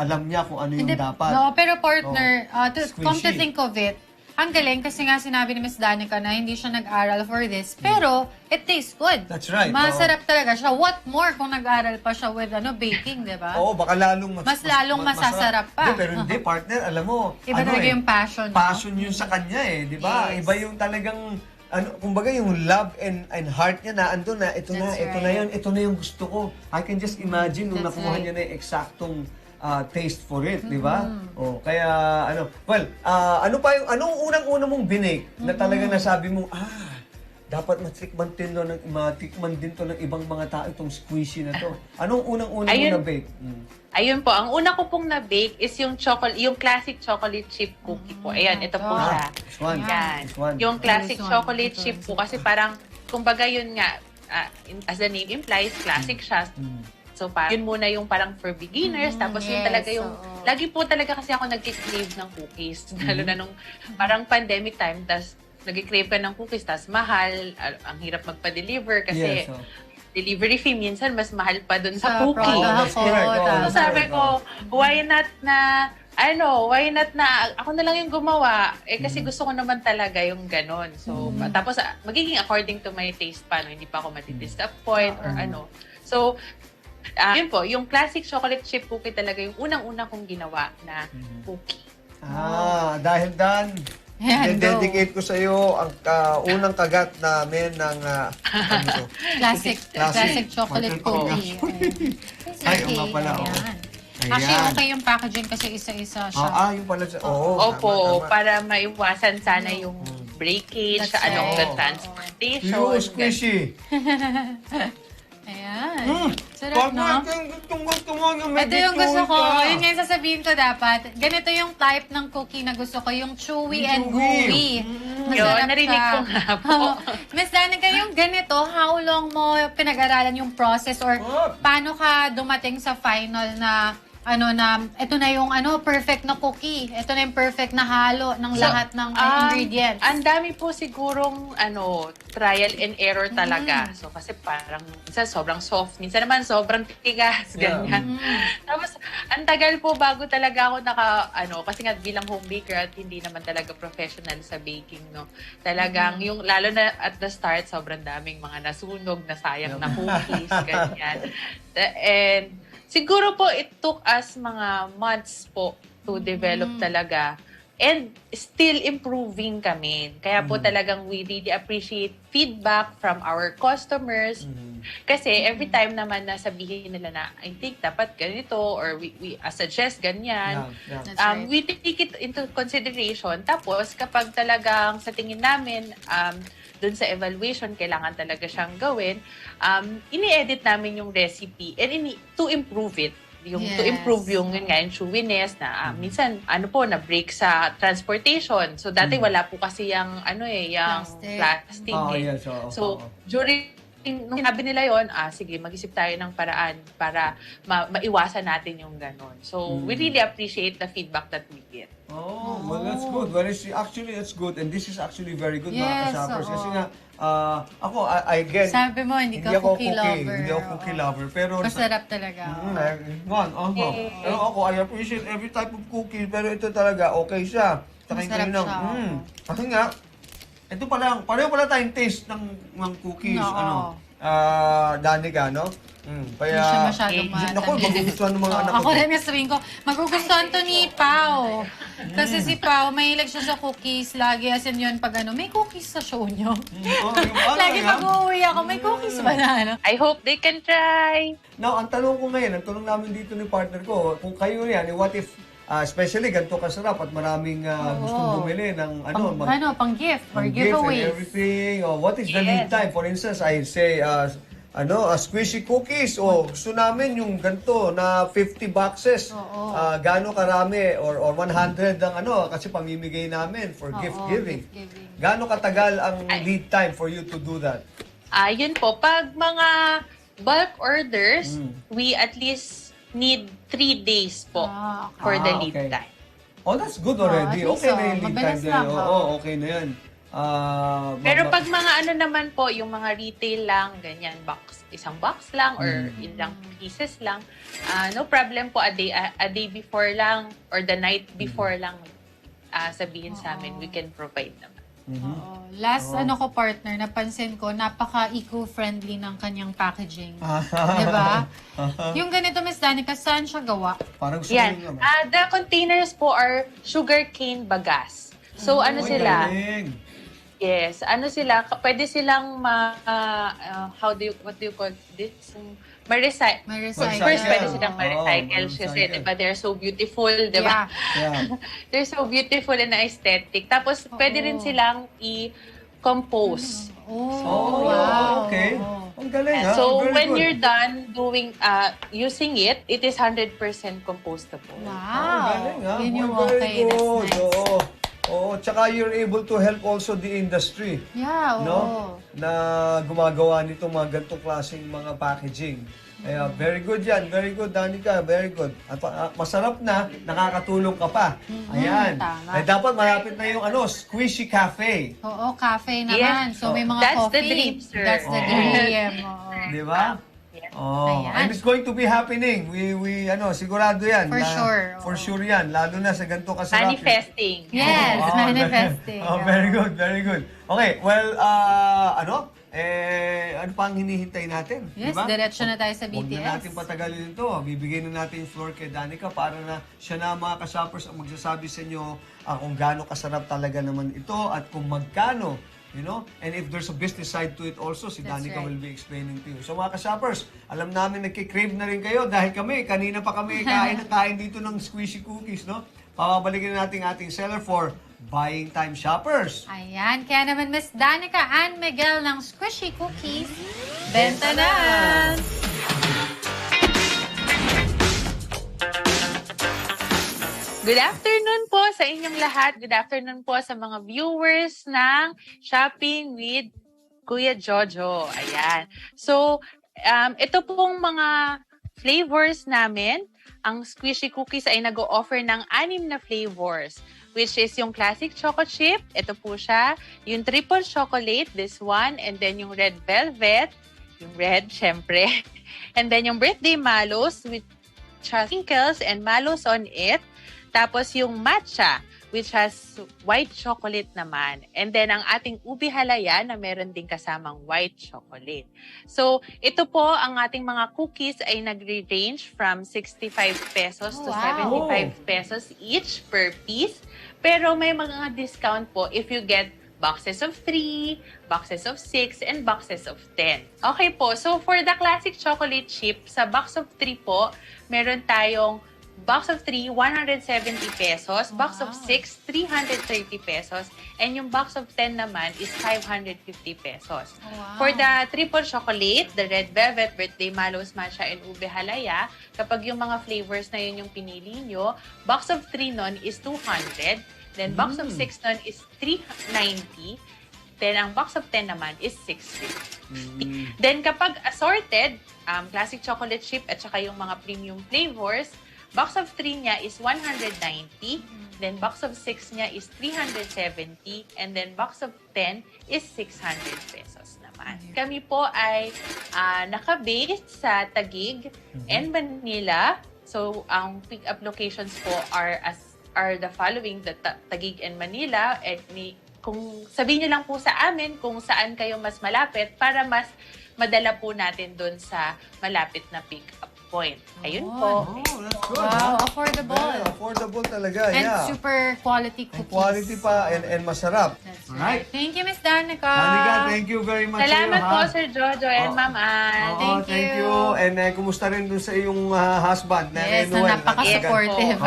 alam niya kung ano yung dapat. No, pero partner, come to think of it, ang galing kasi nga sinabi ni Miss Danica na hindi siya nag-aral for this, pero it tastes good. That's right. Masarap talaga siya. What more kung nag-aral pa siya with baking, di ba? Oo, baka lalong mas lalong masasarap pa. Pero hindi, partner, alam mo. Iba talaga yung passion. Passion yun sa kanya di ba? Iba yung talagang kumbaga yung love and heart niya na andun na, ito na yung gusto ko. I can just imagine nung nakuha niya na yung eksaktong taste for it, di ba? Kaya anong unang-una mong binake na talaga nasabi mo, dapat matikman din to ng ibang mga tao itong squishy na to. Anong unang-una mo na-bake? Ayun po, ang una ko pong na-bake is yung classic chocolate chip cookie po. Ayan, ito po siya. This one. Yan. This one. Yung classic chocolate chip po kasi parang, kumbaga yun nga, as the name implies, classic siya. So, yun muna yung parang for beginners. Tapos yun talaga yung, lagi po talaga kasi ako nag-crave ng cookies. Lalo na nung parang pandemic time, tas nag-crave ka ng cookies, tas mahal, ang hirap magpa-deliver kasi delivery fee minsan mas mahal pa dun sa cookie. So sabi ko, why not na ako na lang yung gumawa. Kasi gusto ko naman talaga yung ganon. So, tapos magiging according to my taste pa, no? Hindi pa ako mati-disappoint or ano. So, yun po, yung classic chocolate chip cookie talaga yung unang-una kong ginawa na cookie. Dahil Dan, dedicate ko sa iyo ang unang kagat namin ng classic chocolate cookie. Ay, nga pala. Actually, okay yung packaging kasi isa-isa siya. Yung pala siya. Opo, para maiwasan sana yung breakage along the transportation. Yung squishy. Ayan. Sarap, no? Ito yung gusto ko. Yun nga yung sasabihin ko dapat. Ganito yung type ng cookie na gusto ko. Yung chewy and gooey. Yun, narinig ko nga po. Miss Danica, yung ganito, how long mo pinag-aralan yung process or paano ka dumating sa final na ito na yung perfect na cookie. Ito na yung perfect na halo ng lahat ng ingredients. Ang dami po sigurong trial and error talaga. So kasi parang minsan sobrang soft, minsan naman sobrang tigas, ganyan. Tapos ang tagal po bago talaga ako kasi nga bilang home baker at hindi naman talaga professional sa baking, no. Talagang yung lalo na at the start sobrang daming mga nasunog, nasayang na cookies, ganyan. And siguro po, it took us mga months po to develop talaga. And still improving kami. Kaya po talagang we really appreciate feedback from our customers. Kasi every time naman na sabihin nila na, I think dapat ganito or we suggest ganyan. We take it into consideration. Tapos kapag talagang sa tingin namin, dun sa evaluation, kailangan talaga siyang gawin, ini-edit namin yung recipe and to improve it. To improve yung chewiness na minsan na-break sa transportation. So dati wala po kasi yung plastic. So during nung sinabi nila yon, sige, mag-isip tayo ng paraan para maiwasan natin yung ganon. So we really appreciate the feedback that we get. Well, that's good. Actually, that's good. And this is actually very good, mga ka-shoppers. Kasi nga, ako, again, sabi mo, hindi ako cookie lover. Pero masarap talaga. Pero ako, I appreciate every type of cookie. Pero ito talaga, okay siya. Masarap siya. Kasi nga, ito pareho pala tayong taste ng cookies. Danica, no? Kaya, hindi siya masyadong Naku, magugustuhan ng mga anak ko. Ako rin yung sabihin ko, magugustuhan to ni Pao. Kasi si Pao, mahilig siya sa cookies. Lagi, as in yun, pag may cookies sa show nyo. Lagi mag-uwi ako, may cookies ba na? I hope they can try. Now, ang tanong ko ngayon, ang tanong namin dito ni partner ko, kung kayo yan, what if, especially ganito kasarap at maraming gustong bumili ng pang-gift or and giveaways. everything. What is the lead time? For instance, I say, squishy cookies. Gusto namin yung ganito na 50 boxes. Gaano karami or 100 ang kasi pamimigay namin for gift giving. Gaano katagal ang lead time for you to do that? Yun po, pag mga bulk orders, we at least need 3 days po for the lead time. That's good already. Okay na yung lead time din. Okay na yan. Pero pag mga naman po, yung mga retail lang, ganyan, isang box lang or ilang pieces lang, no problem po, a day before lang or the night before lang sabihin sa amin, we can provide naman. Last ko partner, napansin ko, napaka-eco-friendly ng kanyang packaging. Diba? Yung ganito, Miss Danica, saan siya gawa? Parang yan. The containers po are sugarcane bagas. So, sila? Yes, sila, pwede silang what do you call this? Ma-recycle. First, pwede silang ma-recycle kasi, diba, they're so beautiful, diba? They're so beautiful and aesthetic. Tapos, pwede rin silang compose. Oh, wow. Okay. Ang galing, ha? So Very when good. you're done doing using it, it is 100% compostable. Ang galing, ha? Yun yung Very okay, that's good. nice. Oo. Oo, tsaka you're able to help also the industry. Yeah, No? oo. Na gumagawa nito mga ganitong klaseng mga packaging. Kaya very good yan. Very good, Danica. Very good. At masarap na, nakakatulong ka pa. Ayan. tama. Eh, dapat malapit na yung Squishy Cafe. Oo, cafe naman. Yes. So may mga That's coffee. the dream, sir. That's the Oo. dream. Oo. Di ba? Oh, Ayan. and it's going to be happening. We sigurado yan. For sure. For sure yan. Lalo na sa ganito kasarap. Manifesting. Yes, Oh, manifesting. very good, very good. Okay, well, ano pa ang hinihintay natin? Yes, diba? diretso na tayo sa Huwag BTS. na natin patagalin ito. Bibigay na natin yung floor kay Danica para na siya na mga ka-shoppers ang magsasabi sa inyo kung gaano kasarap talaga naman ito at kung magkano. You know? And if there's a business side to it also, si That's Danica right. will be explaining to you. So mga ka-shoppers, alam namin nagkikrave na rin kayo dahil kanina pa kami kain dito ng squishy cookies, no? Pababalikin na natin ating seller for Buying Time Shoppers. Ayan, kaya naman Miss Danica Ann Miguel ng Squishy Cookies, benta na! Good afternoon po sa inyong lahat. Good afternoon po sa mga viewers ng Shopping with Kuya Jojo. Ayan. So, ito pong mga flavors namin. Ang Squishy Cookies ay nag-o-offer ng 6 na flavors, which is yung classic choco chip, ito po siya, yung triple chocolate, this one, and then yung red velvet, yung red, syempre, and then yung birthday mallows, which has sprinkles and mallows on it, tapos yung matcha, which has white chocolate naman. And then ang ating ubi halaya na meron din kasamang white chocolate. So, ito po ang ating mga cookies ay nagre-range from 65 pesos to 75 pesos each per piece. Pero may mga discount po if you get boxes of 3, boxes of 6, and boxes of 10. Okay po, so for the classic chocolate chip, sa box of 3 po, meron tayong box of 3, 170 pesos. Box of 6, 330 pesos. And yung box of 10 naman is 550 pesos. For the triple chocolate, the red velvet, birthday mallows, matcha, and ube halaya, kapag yung mga flavors na yun yung pinili nyo, box of 3 nun is 200. Then box of 6 nun is 390. Then ang box of 10 naman is 650. Then kapag assorted, classic chocolate chip at saka yung mga premium flavors, box of 3 niya is 190, then box of 6 niya is 370, and then box of 10 is 600 pesos naman. Kami po ay naka-base sa Taguig and Manila. So, ang pick-up locations po are the following, the Taguig and Manila. At kung sabihin niyo lang po sa amin kung saan kayo mas malapit para mas madala po natin doon sa malapit na pick-up point. Ayun po. Oh, that's good. Wow, affordable. Yeah, affordable talaga, And yeah. super quality cookies. And quality pa and masarap. That's Alright. right. Thank you, Miss Danica. Danica, thank you very much. Salamat sa'yo, po, ha? Sir Jojo and Ma'am Ann. Thank you. And kumusta rin dun sa iyong husband na Yes, Noel? napaka-supportive.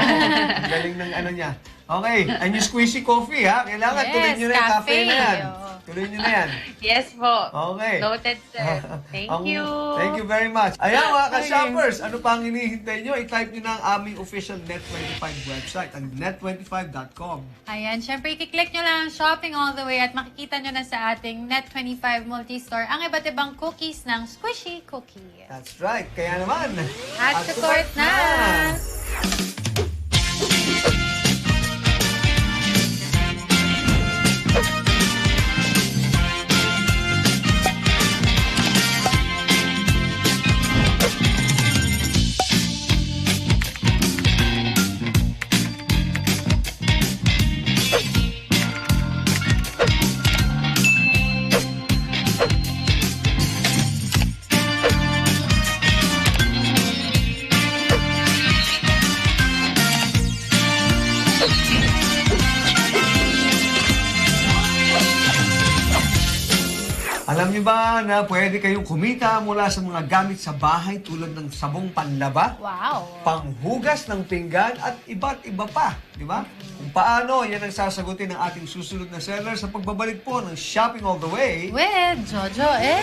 Galing ng ano niya. Okay, and yung squishy coffee, ha? Kailangan Yes, tuloy nyo na yung cafe na yan. Oo. Tuloy nyo na yan. Yes po. Okay. Noted, sir. Thank you. Thank you very much. Ayan mga ka-shoppers, ano pa ang hinihintay nyo? I-type nyo na ang aming official Net25 website, ang net25.com. Ayan, syempre i-click nyo lang ang shopping all the way at makikita nyo na sa ating Net25 Multi-Store ang iba't ibang cookies ng Squishy Cookie. That's right. Kaya naman, At support na! Alam niyo ba na pwede kayong kumita mula sa mga gamit sa bahay tulad ng sabong panlaba, Wow! panghugas ng pinggan at iba't iba pa, di ba? Kung paano, yan ang sasagutin ng ating susunod na seller sa pagbabalik po ng Shopping All the Way with Jojo A.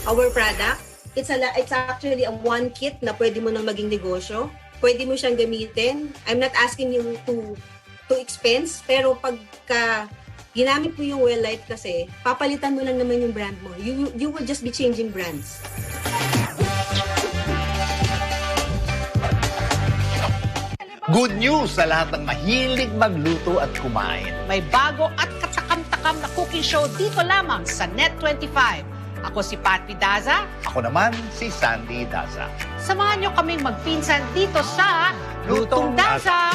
Our product, it's actually a one kit na pwede mo nang maging negosyo. Pwede mo siyang gamitin. I'm not asking you to expense, pero pagka ginamit mo yung Well Life kasi, papalitan mo lang naman yung brand mo. You will just be changing brands. Good news sa lahat ng mahilig magluto at kumain. May bago at katakam-takam na cooking show dito lamang sa Net25. Ako si Patty Daza. Ako naman si Sandy Daza. Samahan niyo kaming magpinsan dito sa Lutong Daza.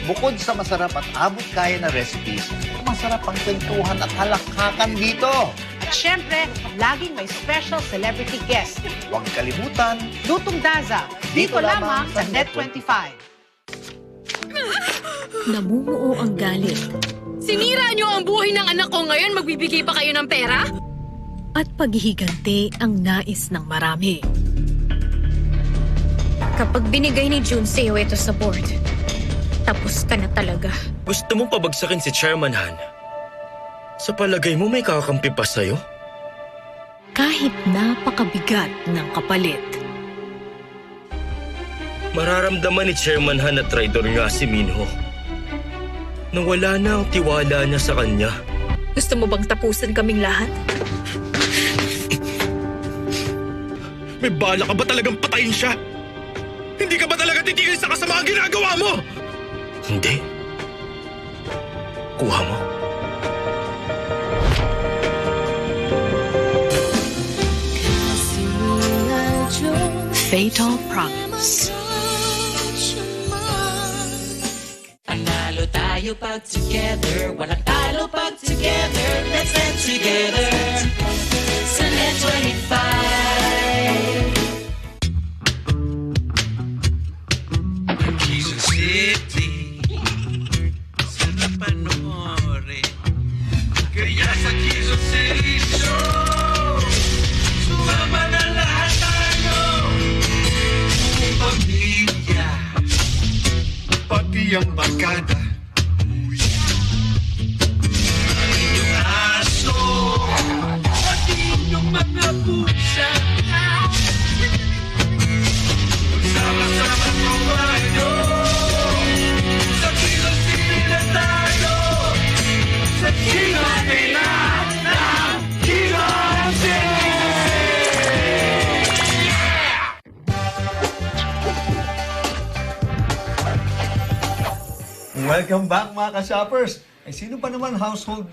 Bukod sa masarap at abot kaya na recipes, masarap ang kwentuhan at halakhakan dito. At syempre, laging may special celebrity guest. Huwag kalimutan, Lutong Daza. Dito lamang sa Net25. Namumuo ang galit. Sinira niyo ang buhay ng anak ko ngayon, magbibigay pa kayo ng pera? At paghihigante ang nais ng marami. Kapag binigay ni June sa'yo ito sa board, tapos ka na talaga. Gusto mong pabagsakin si Chairman Han? Sa palagay mo may kakampi pa sa'yo? Kahit napakabigat ng kapalit. Mararamdaman ni Chairman Han na traitor nga si Minho. Nang wala na ang tiwala niya sa kanya. Gusto mo bang tapusin kaming lahat? May bala ka ba talagang patayin siya? Hindi ka ba talaga titigil sa kasama ang ginagawa mo? Hindi. Kuha mo. Fatal Promise. Panalo tayo pag together, walang talo pag together. Let's stand together sa Net25. Quezon City, sarap panoorin. Kaya sa Quezon City Show, sumama na lahat tayo. Buong pamilya, pati ang barkada. Inyong aso, pati inyong mga pusa. Sama-sama tayo, sa Quezon City na tayo. Sa Quezon City na, Quezon City! Welcome back mga ka-shoppers! Eh, sino pa naman household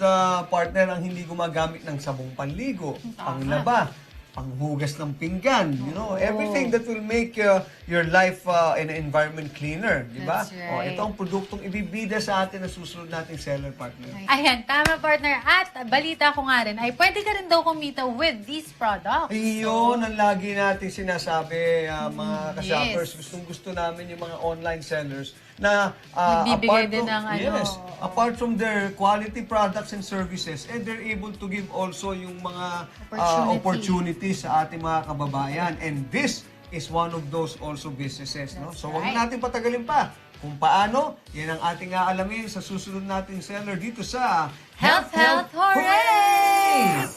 partner ang hindi gumagamit ng sabong panligo, panglaba, panghugas ng pinggan, you know, everything that will make your life and environment cleaner, di ba? That's right. Ito ang produktong ibibida sa atin na susunod nating seller partner. Ayan, tama partner. At balita ko nga rin, ay pwede ka rin daw kumita with these products. Iyon ang lagi natin sinasabi, mga ka-shoppers. Yes. Gustong-gusto namin yung mga online sellers na Nagbibigay din ng apart from their quality products and services, and they're able to give also yung mga opportunities sa ating mga kababayan. And this is one of those also businesses. No? So huwag natin patagalin pa. Kung paano, yan ang ating aalamin sa susunod nating seller dito sa Health, Hooray!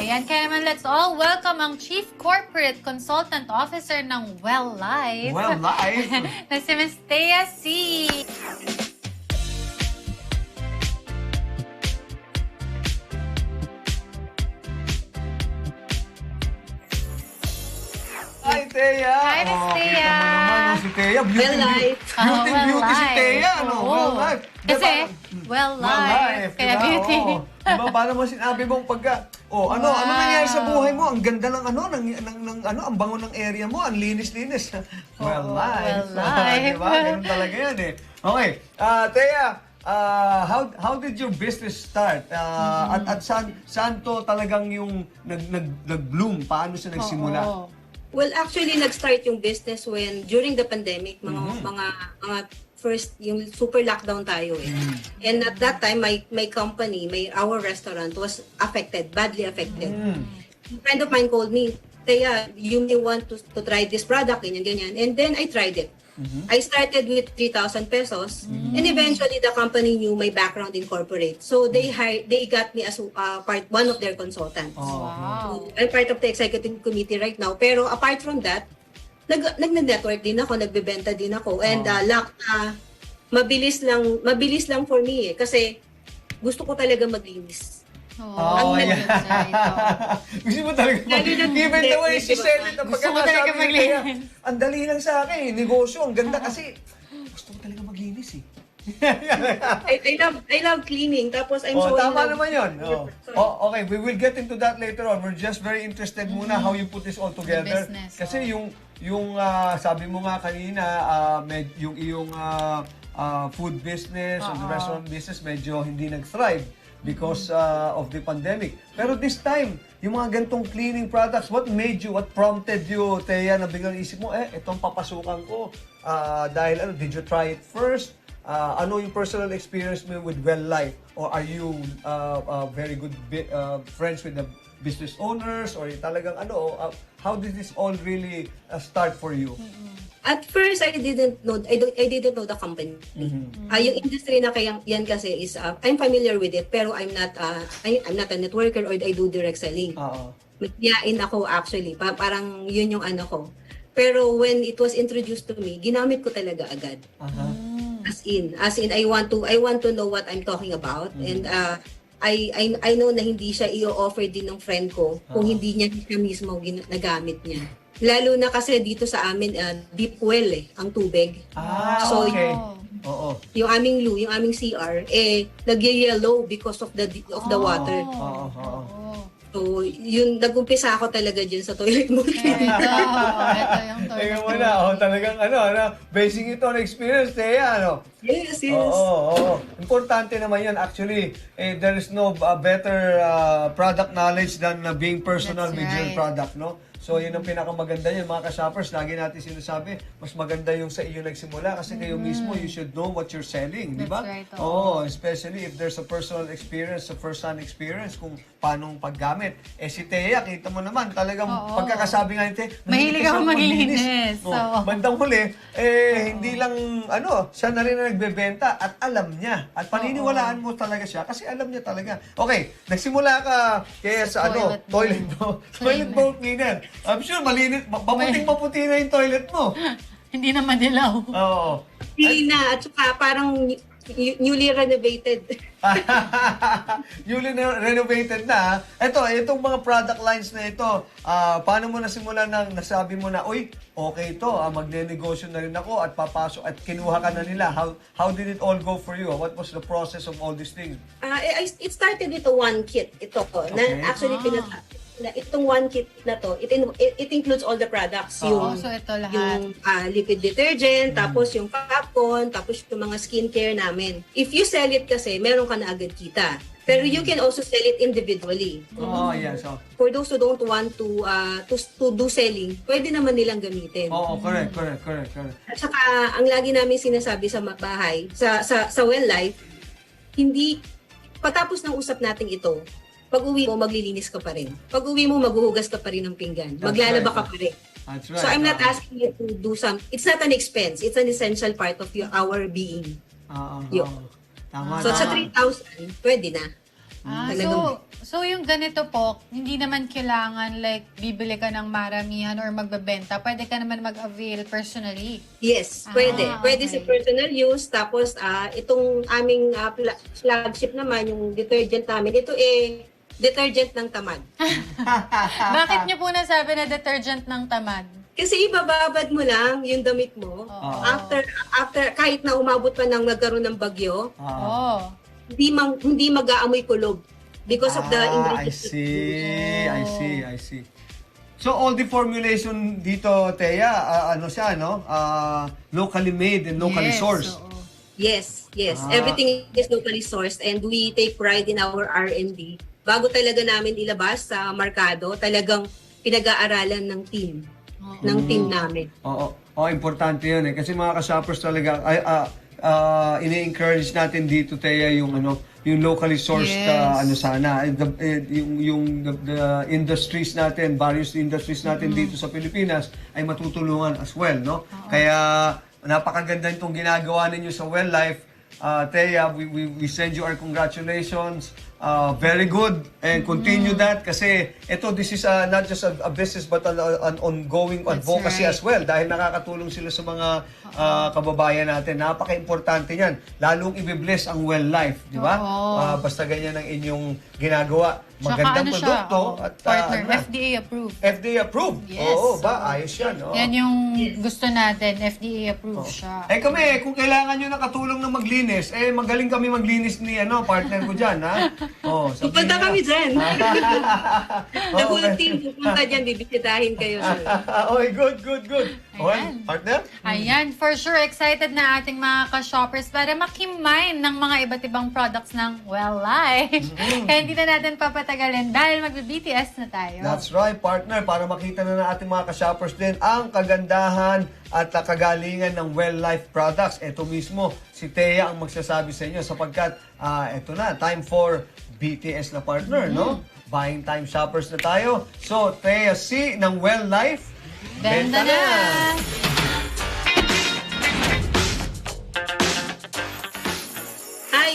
Ayan, kaya naman let's all welcome ang Chief Corporate Consultant Officer ng Well Life. Well Life? na si Ms. Thea C. Hi, Thea! Hi, Ms. Thea! Si Thea, Well Life. Beauty si Thea, no? Well Life. Kasi, Well Life. Kaya beauty. Diba, paano mo sinabi mong pagka, ano nangyari sa buhay mo? Ang ganda ng ang bango ng area mo, ang linis-linis. Well Life. Well Life. Diba? Ganun talaga yan eh. Okay, Thea, how did your business start? At saan to talagang yung nag-bloom? Paano siya nagsimula? Well, actually, nag-start yung business during the pandemic, mga first, yung super lockdown tayo eh. And at that time, my company, our restaurant was affected, badly affected. A friend of mine called me, Teya, you may want to try this product, ganyan. And then I tried it. I started with 3,000 pesos and eventually the company knew my background in corporate. So they got me as one of their consultants. Wow. So, I'm part of the executive committee right now. Pero apart from that, nag-network din ako, nagbebenta din ako. And mabilis lang for me kasi gusto ko talaga maglinis. Gusto mo talaga even the way she said it, ang pagkakasabi niya, ang dali lang sa akin, negosyo, ang ganda kasi gusto ko talaga maglinis eh. I love cleaning. Tapos I'm so tama naman yun. Okay, we will get into that later on. We're just very interested muna how you put this all together. Kasi yung sabi mo nga kanina, yung iyong food business or the restaurant business medyo hindi nag-thrive because of the pandemic. Pero this time, yung mga gantong cleaning products, what prompted you, Teya, na biglang isip mo, itong papasukan ko. Dahil did you try it first? Ano yung personal experience mo with Well Life? Or are you very good friends with the business owners? Or talagang how did this all really start for you? At first, I didn't know the company. Yung industry na yan kasi is I'm familiar with it, pero I'm not a networker or I do direct selling. Magyain ako actually, parang yun yung ko. Pero when it was introduced to me, ginamit ko talaga agad. As in I want to know what I'm talking about, and I know na hindi siya i-offer din ng friend ko kung hindi niya mismo nagamit niya. Lalo na kasi dito sa amin, deep well ang tubig. So, yung aming loo, yung aming CR, nag-yellow because of the water. So, yun, nag-umpisa ako talaga dyan sa toilet mo. Ito yung toilet. Tingnan mo na, talagang basing ito on experience, Teya, Yes. Importante naman yan. Actually, there is no better product knowledge than being personal with your product, no? So, yun ang pinakamaganda yun, mga ka-shoppers. Lagi natin sinasabi, mas maganda yung sa iyo nagsimula kasi kayo mismo, you should know what you're selling, di ba? Right, Especially if there's a personal experience, a first-hand experience kung paano paggamit. Si Teya, kita mo naman, talagang pagkakasabi nga ni Teya, mahilig ako maglinis. Bandang huli, hindi lang, siya na rin na nagbebenta at alam niya. At paniniwalaan mo talaga siya kasi alam niya talaga. Okay, nagsimula ka kaya sa toilet bowl cleaner. I'm sure malinis, maputing-maputi na yung toilet mo. Hindi na madilaw. Hindi na, at saka parang newly renovated. Newly renovated na. Itong mga product lines na ito, paano mo nasimula nang nasabi mo na, okay ito, magne-negosyo na rin ako at papasok at kinuha ka na nila. How did it all go for you? What was the process of all these things? It started with one kit. Ito po. Actually, itong one kit na to, it includes all the products. So ito lahat. Yung liquid detergent, tapos yung popcorn, tapos yung mga skincare namin. If you sell it kasi, meron ka na agad kita. Pero you can also sell it individually. Yes. For those who don't want to do selling, pwede naman nilang gamitin. Correct. At saka, ang lagi namin sinasabi sa bahay, sa Well Life, hindi, patapos ng usap natin ito, pag-uwi mo, maglilinis ka pa rin. Pag-uwi mo, maghuhugas ka pa rin ng pinggan. Maglalaba ka pa rin. That's right. So I'm not asking you to do it's not an expense. It's an essential part of our being. So sa 3,000, pwede na. So yung ganito po, hindi naman kailangan bibili ka ng maramihan or magbebenta. Pwede ka naman mag-avail personally. Yes, pwede. Pwede sa personal use. Tapos itong aming flagship naman, yung detergent namin, ito detergent ng tamad. Bakit niyo po nasabi na detergent ng tamad? Kasi ibababad mo lang yung damit mo. After kahit na umabot pa ng nagkaroon ng bagyo, hindi mag-aamoy kulob because of the ingredients. I see. So all the formulation dito, Teya, locally made and locally sourced. Yes. Everything is locally sourced and we take pride in our R&D. Bago talaga namin ilabas sa markado, talagang pinag-aaralan ng team. Ng team namin. Importante yun kasi mga ka-shoppers talaga, ini-encourage natin dito, Teya, yung yung locally sourced Yes. ano sana the industries natin, various industries natin dito sa Pilipinas ay matutulungan as well, no? Kaya napakaganda itong ginagawa ninyo sa Well Life. Thea, we send you our congratulations. Very good, and continue that kasi this is not just a business but an ongoing advocacy as well dahil nakakatulong sila sa mga kababayan natin. Napaka-importante yan. Lalong i-bless ang Well Life, di ba? Basta ganyan ang inyong ginagawa. Magandang produkto. At, partner, FDA approved. FDA approved? Yes. Oo, ayos yan. Yan yung gusto natin, FDA approved siya. Kami, kung kailangan nyo ng katulong na maglinis, magaling kami maglinis ni partner ko dyan, ha? Pupunta kami dyan. The whole team pupunta dyan, bibisitahin kayo. Good. Partner? Ayan, for sure, excited na ating mga ka-shoppers para makimine ng mga iba't ibang products ng Well Life. Kaya hindi na natin papatagalin dahil magbe-BTS na tayo. That's right, partner. Para makita na ng ating mga ka-shoppers din ang kagandahan at kagalingan ng Well Life products. Ito mismo, si Thea ang magsasabi sa inyo sapagkat ito na, time for BTS na partner, no? Buying time shoppers na tayo. So, Thea C ng Well Life, benta na! Hi,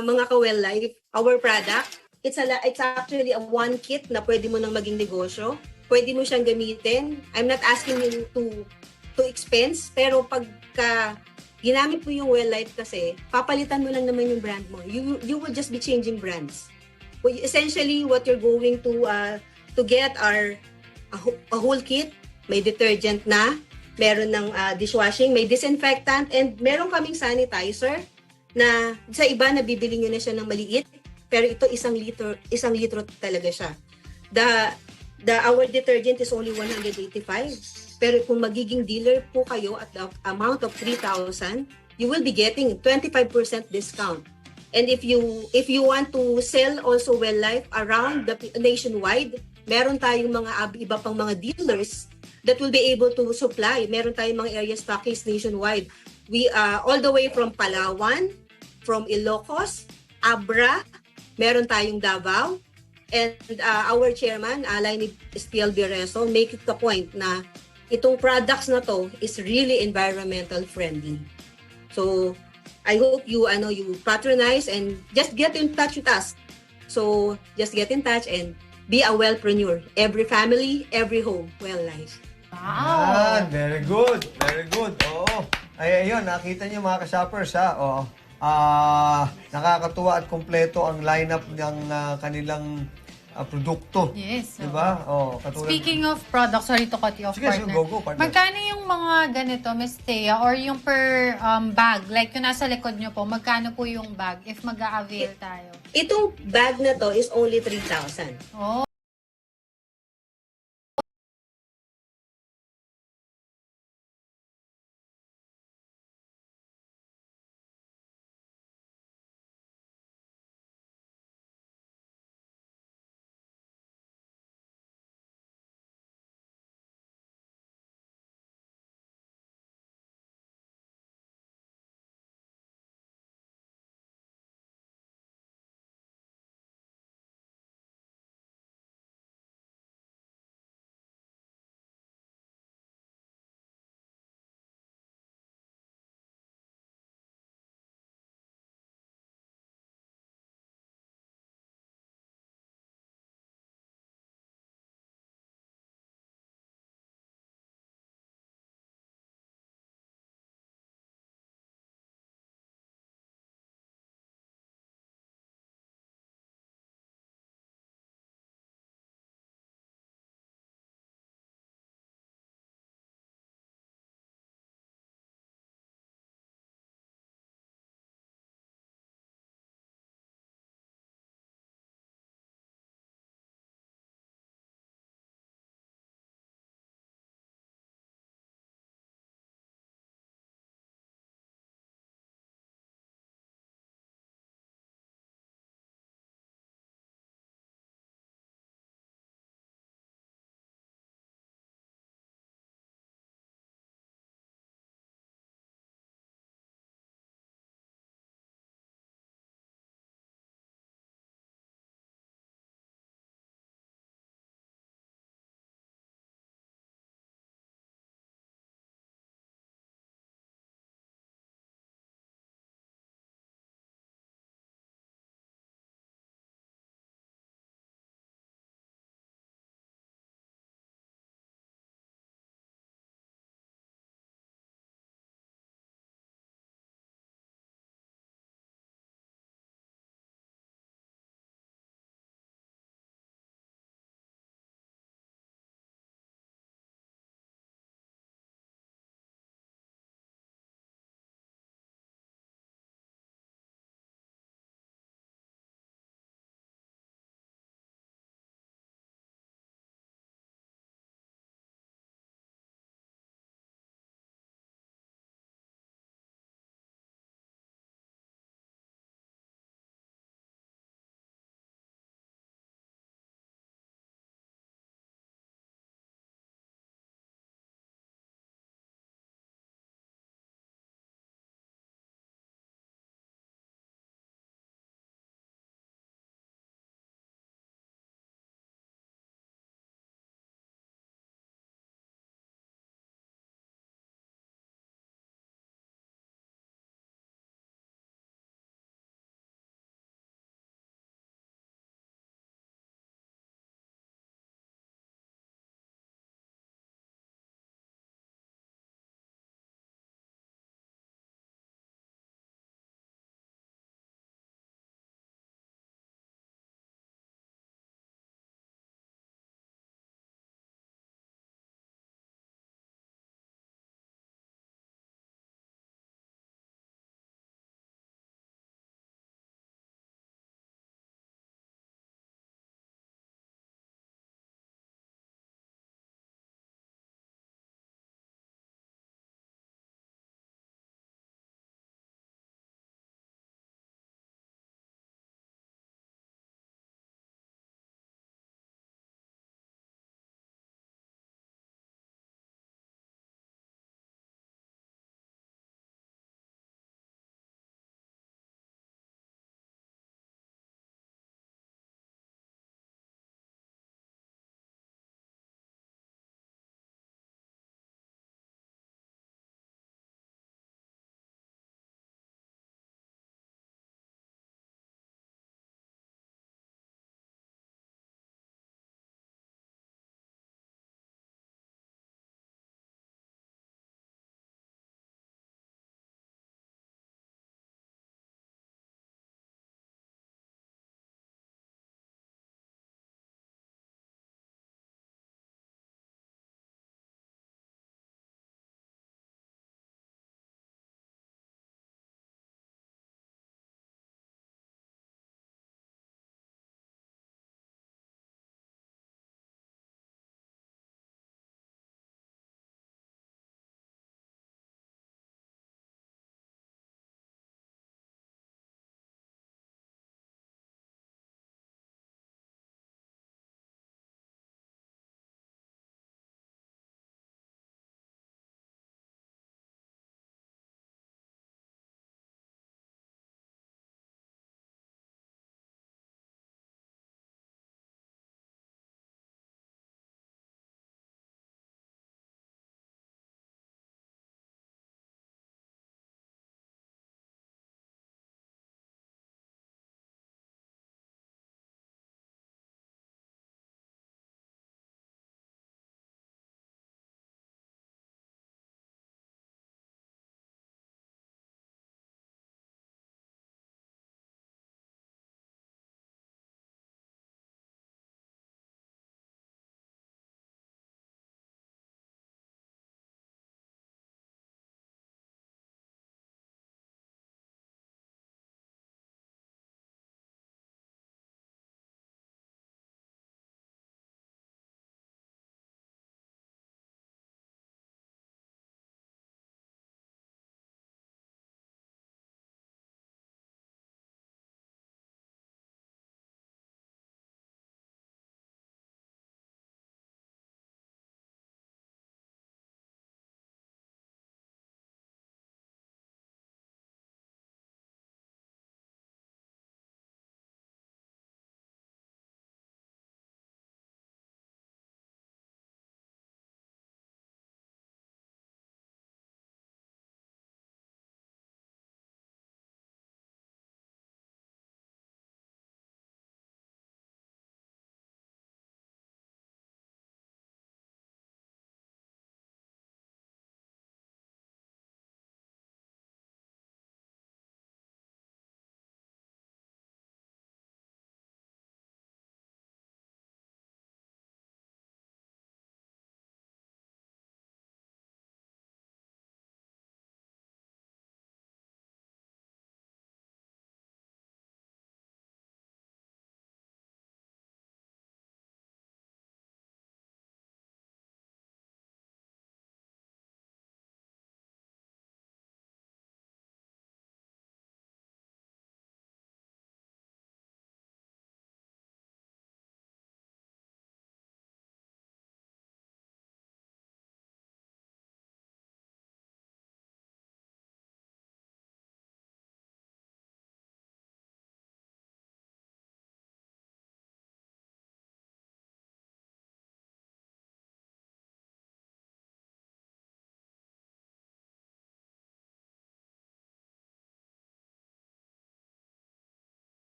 mga ka-Well Life. Our product, it's actually a one kit na pwede mo nang maging negosyo. Pwede mo siyang gamitin. I'm not asking you to expense, pero pagka ginamit mo yung Well Life kasi, papalitan mo lang naman yung brand mo. You will just be changing brands. Essentially, what you're going to get are a whole kit. May detergent na, meron ng dishwashing, may disinfectant, and meron kaming sanitizer na sa iba nabibili nyo na siya ng maliit, pero ito isang litro talaga siya. Our detergent is only 185, pero kung magiging dealer po kayo at the amount of 3,000, you will be getting 25% discount. And if you want to sell also Well Life around the nationwide, meron tayong mga iba pang mga dealers that will be able to supply. Meron tayong mga area stockists nationwide. We all the way from Palawan, from Ilocos, Abra, meron tayong Davao, and our chairman, Lainib Espiel Bereso, make it the point na itong products na to is really environmental friendly. So, I hope you patronize and just get in touch with us. So, just get in touch and be a wellpreneur. Every family, every home, Well Life. Wow! Very good. Very good. Oo. Ayun, nakita niyo mga ka-shoppers, ha? Oo. Nakakatuwa at kompleto ang lineup ng kanilang produkto. Yes. Diba? Speaking of products, sorry to cut you off, Sige, partner. go, partner. Magkano yung mga ganito, Miss Thea, or yung per bag? Like yung nasa likod nyo po, magkano po yung bag if mag-a-avail tayo? Itong bag na to is only 3,000. Oh.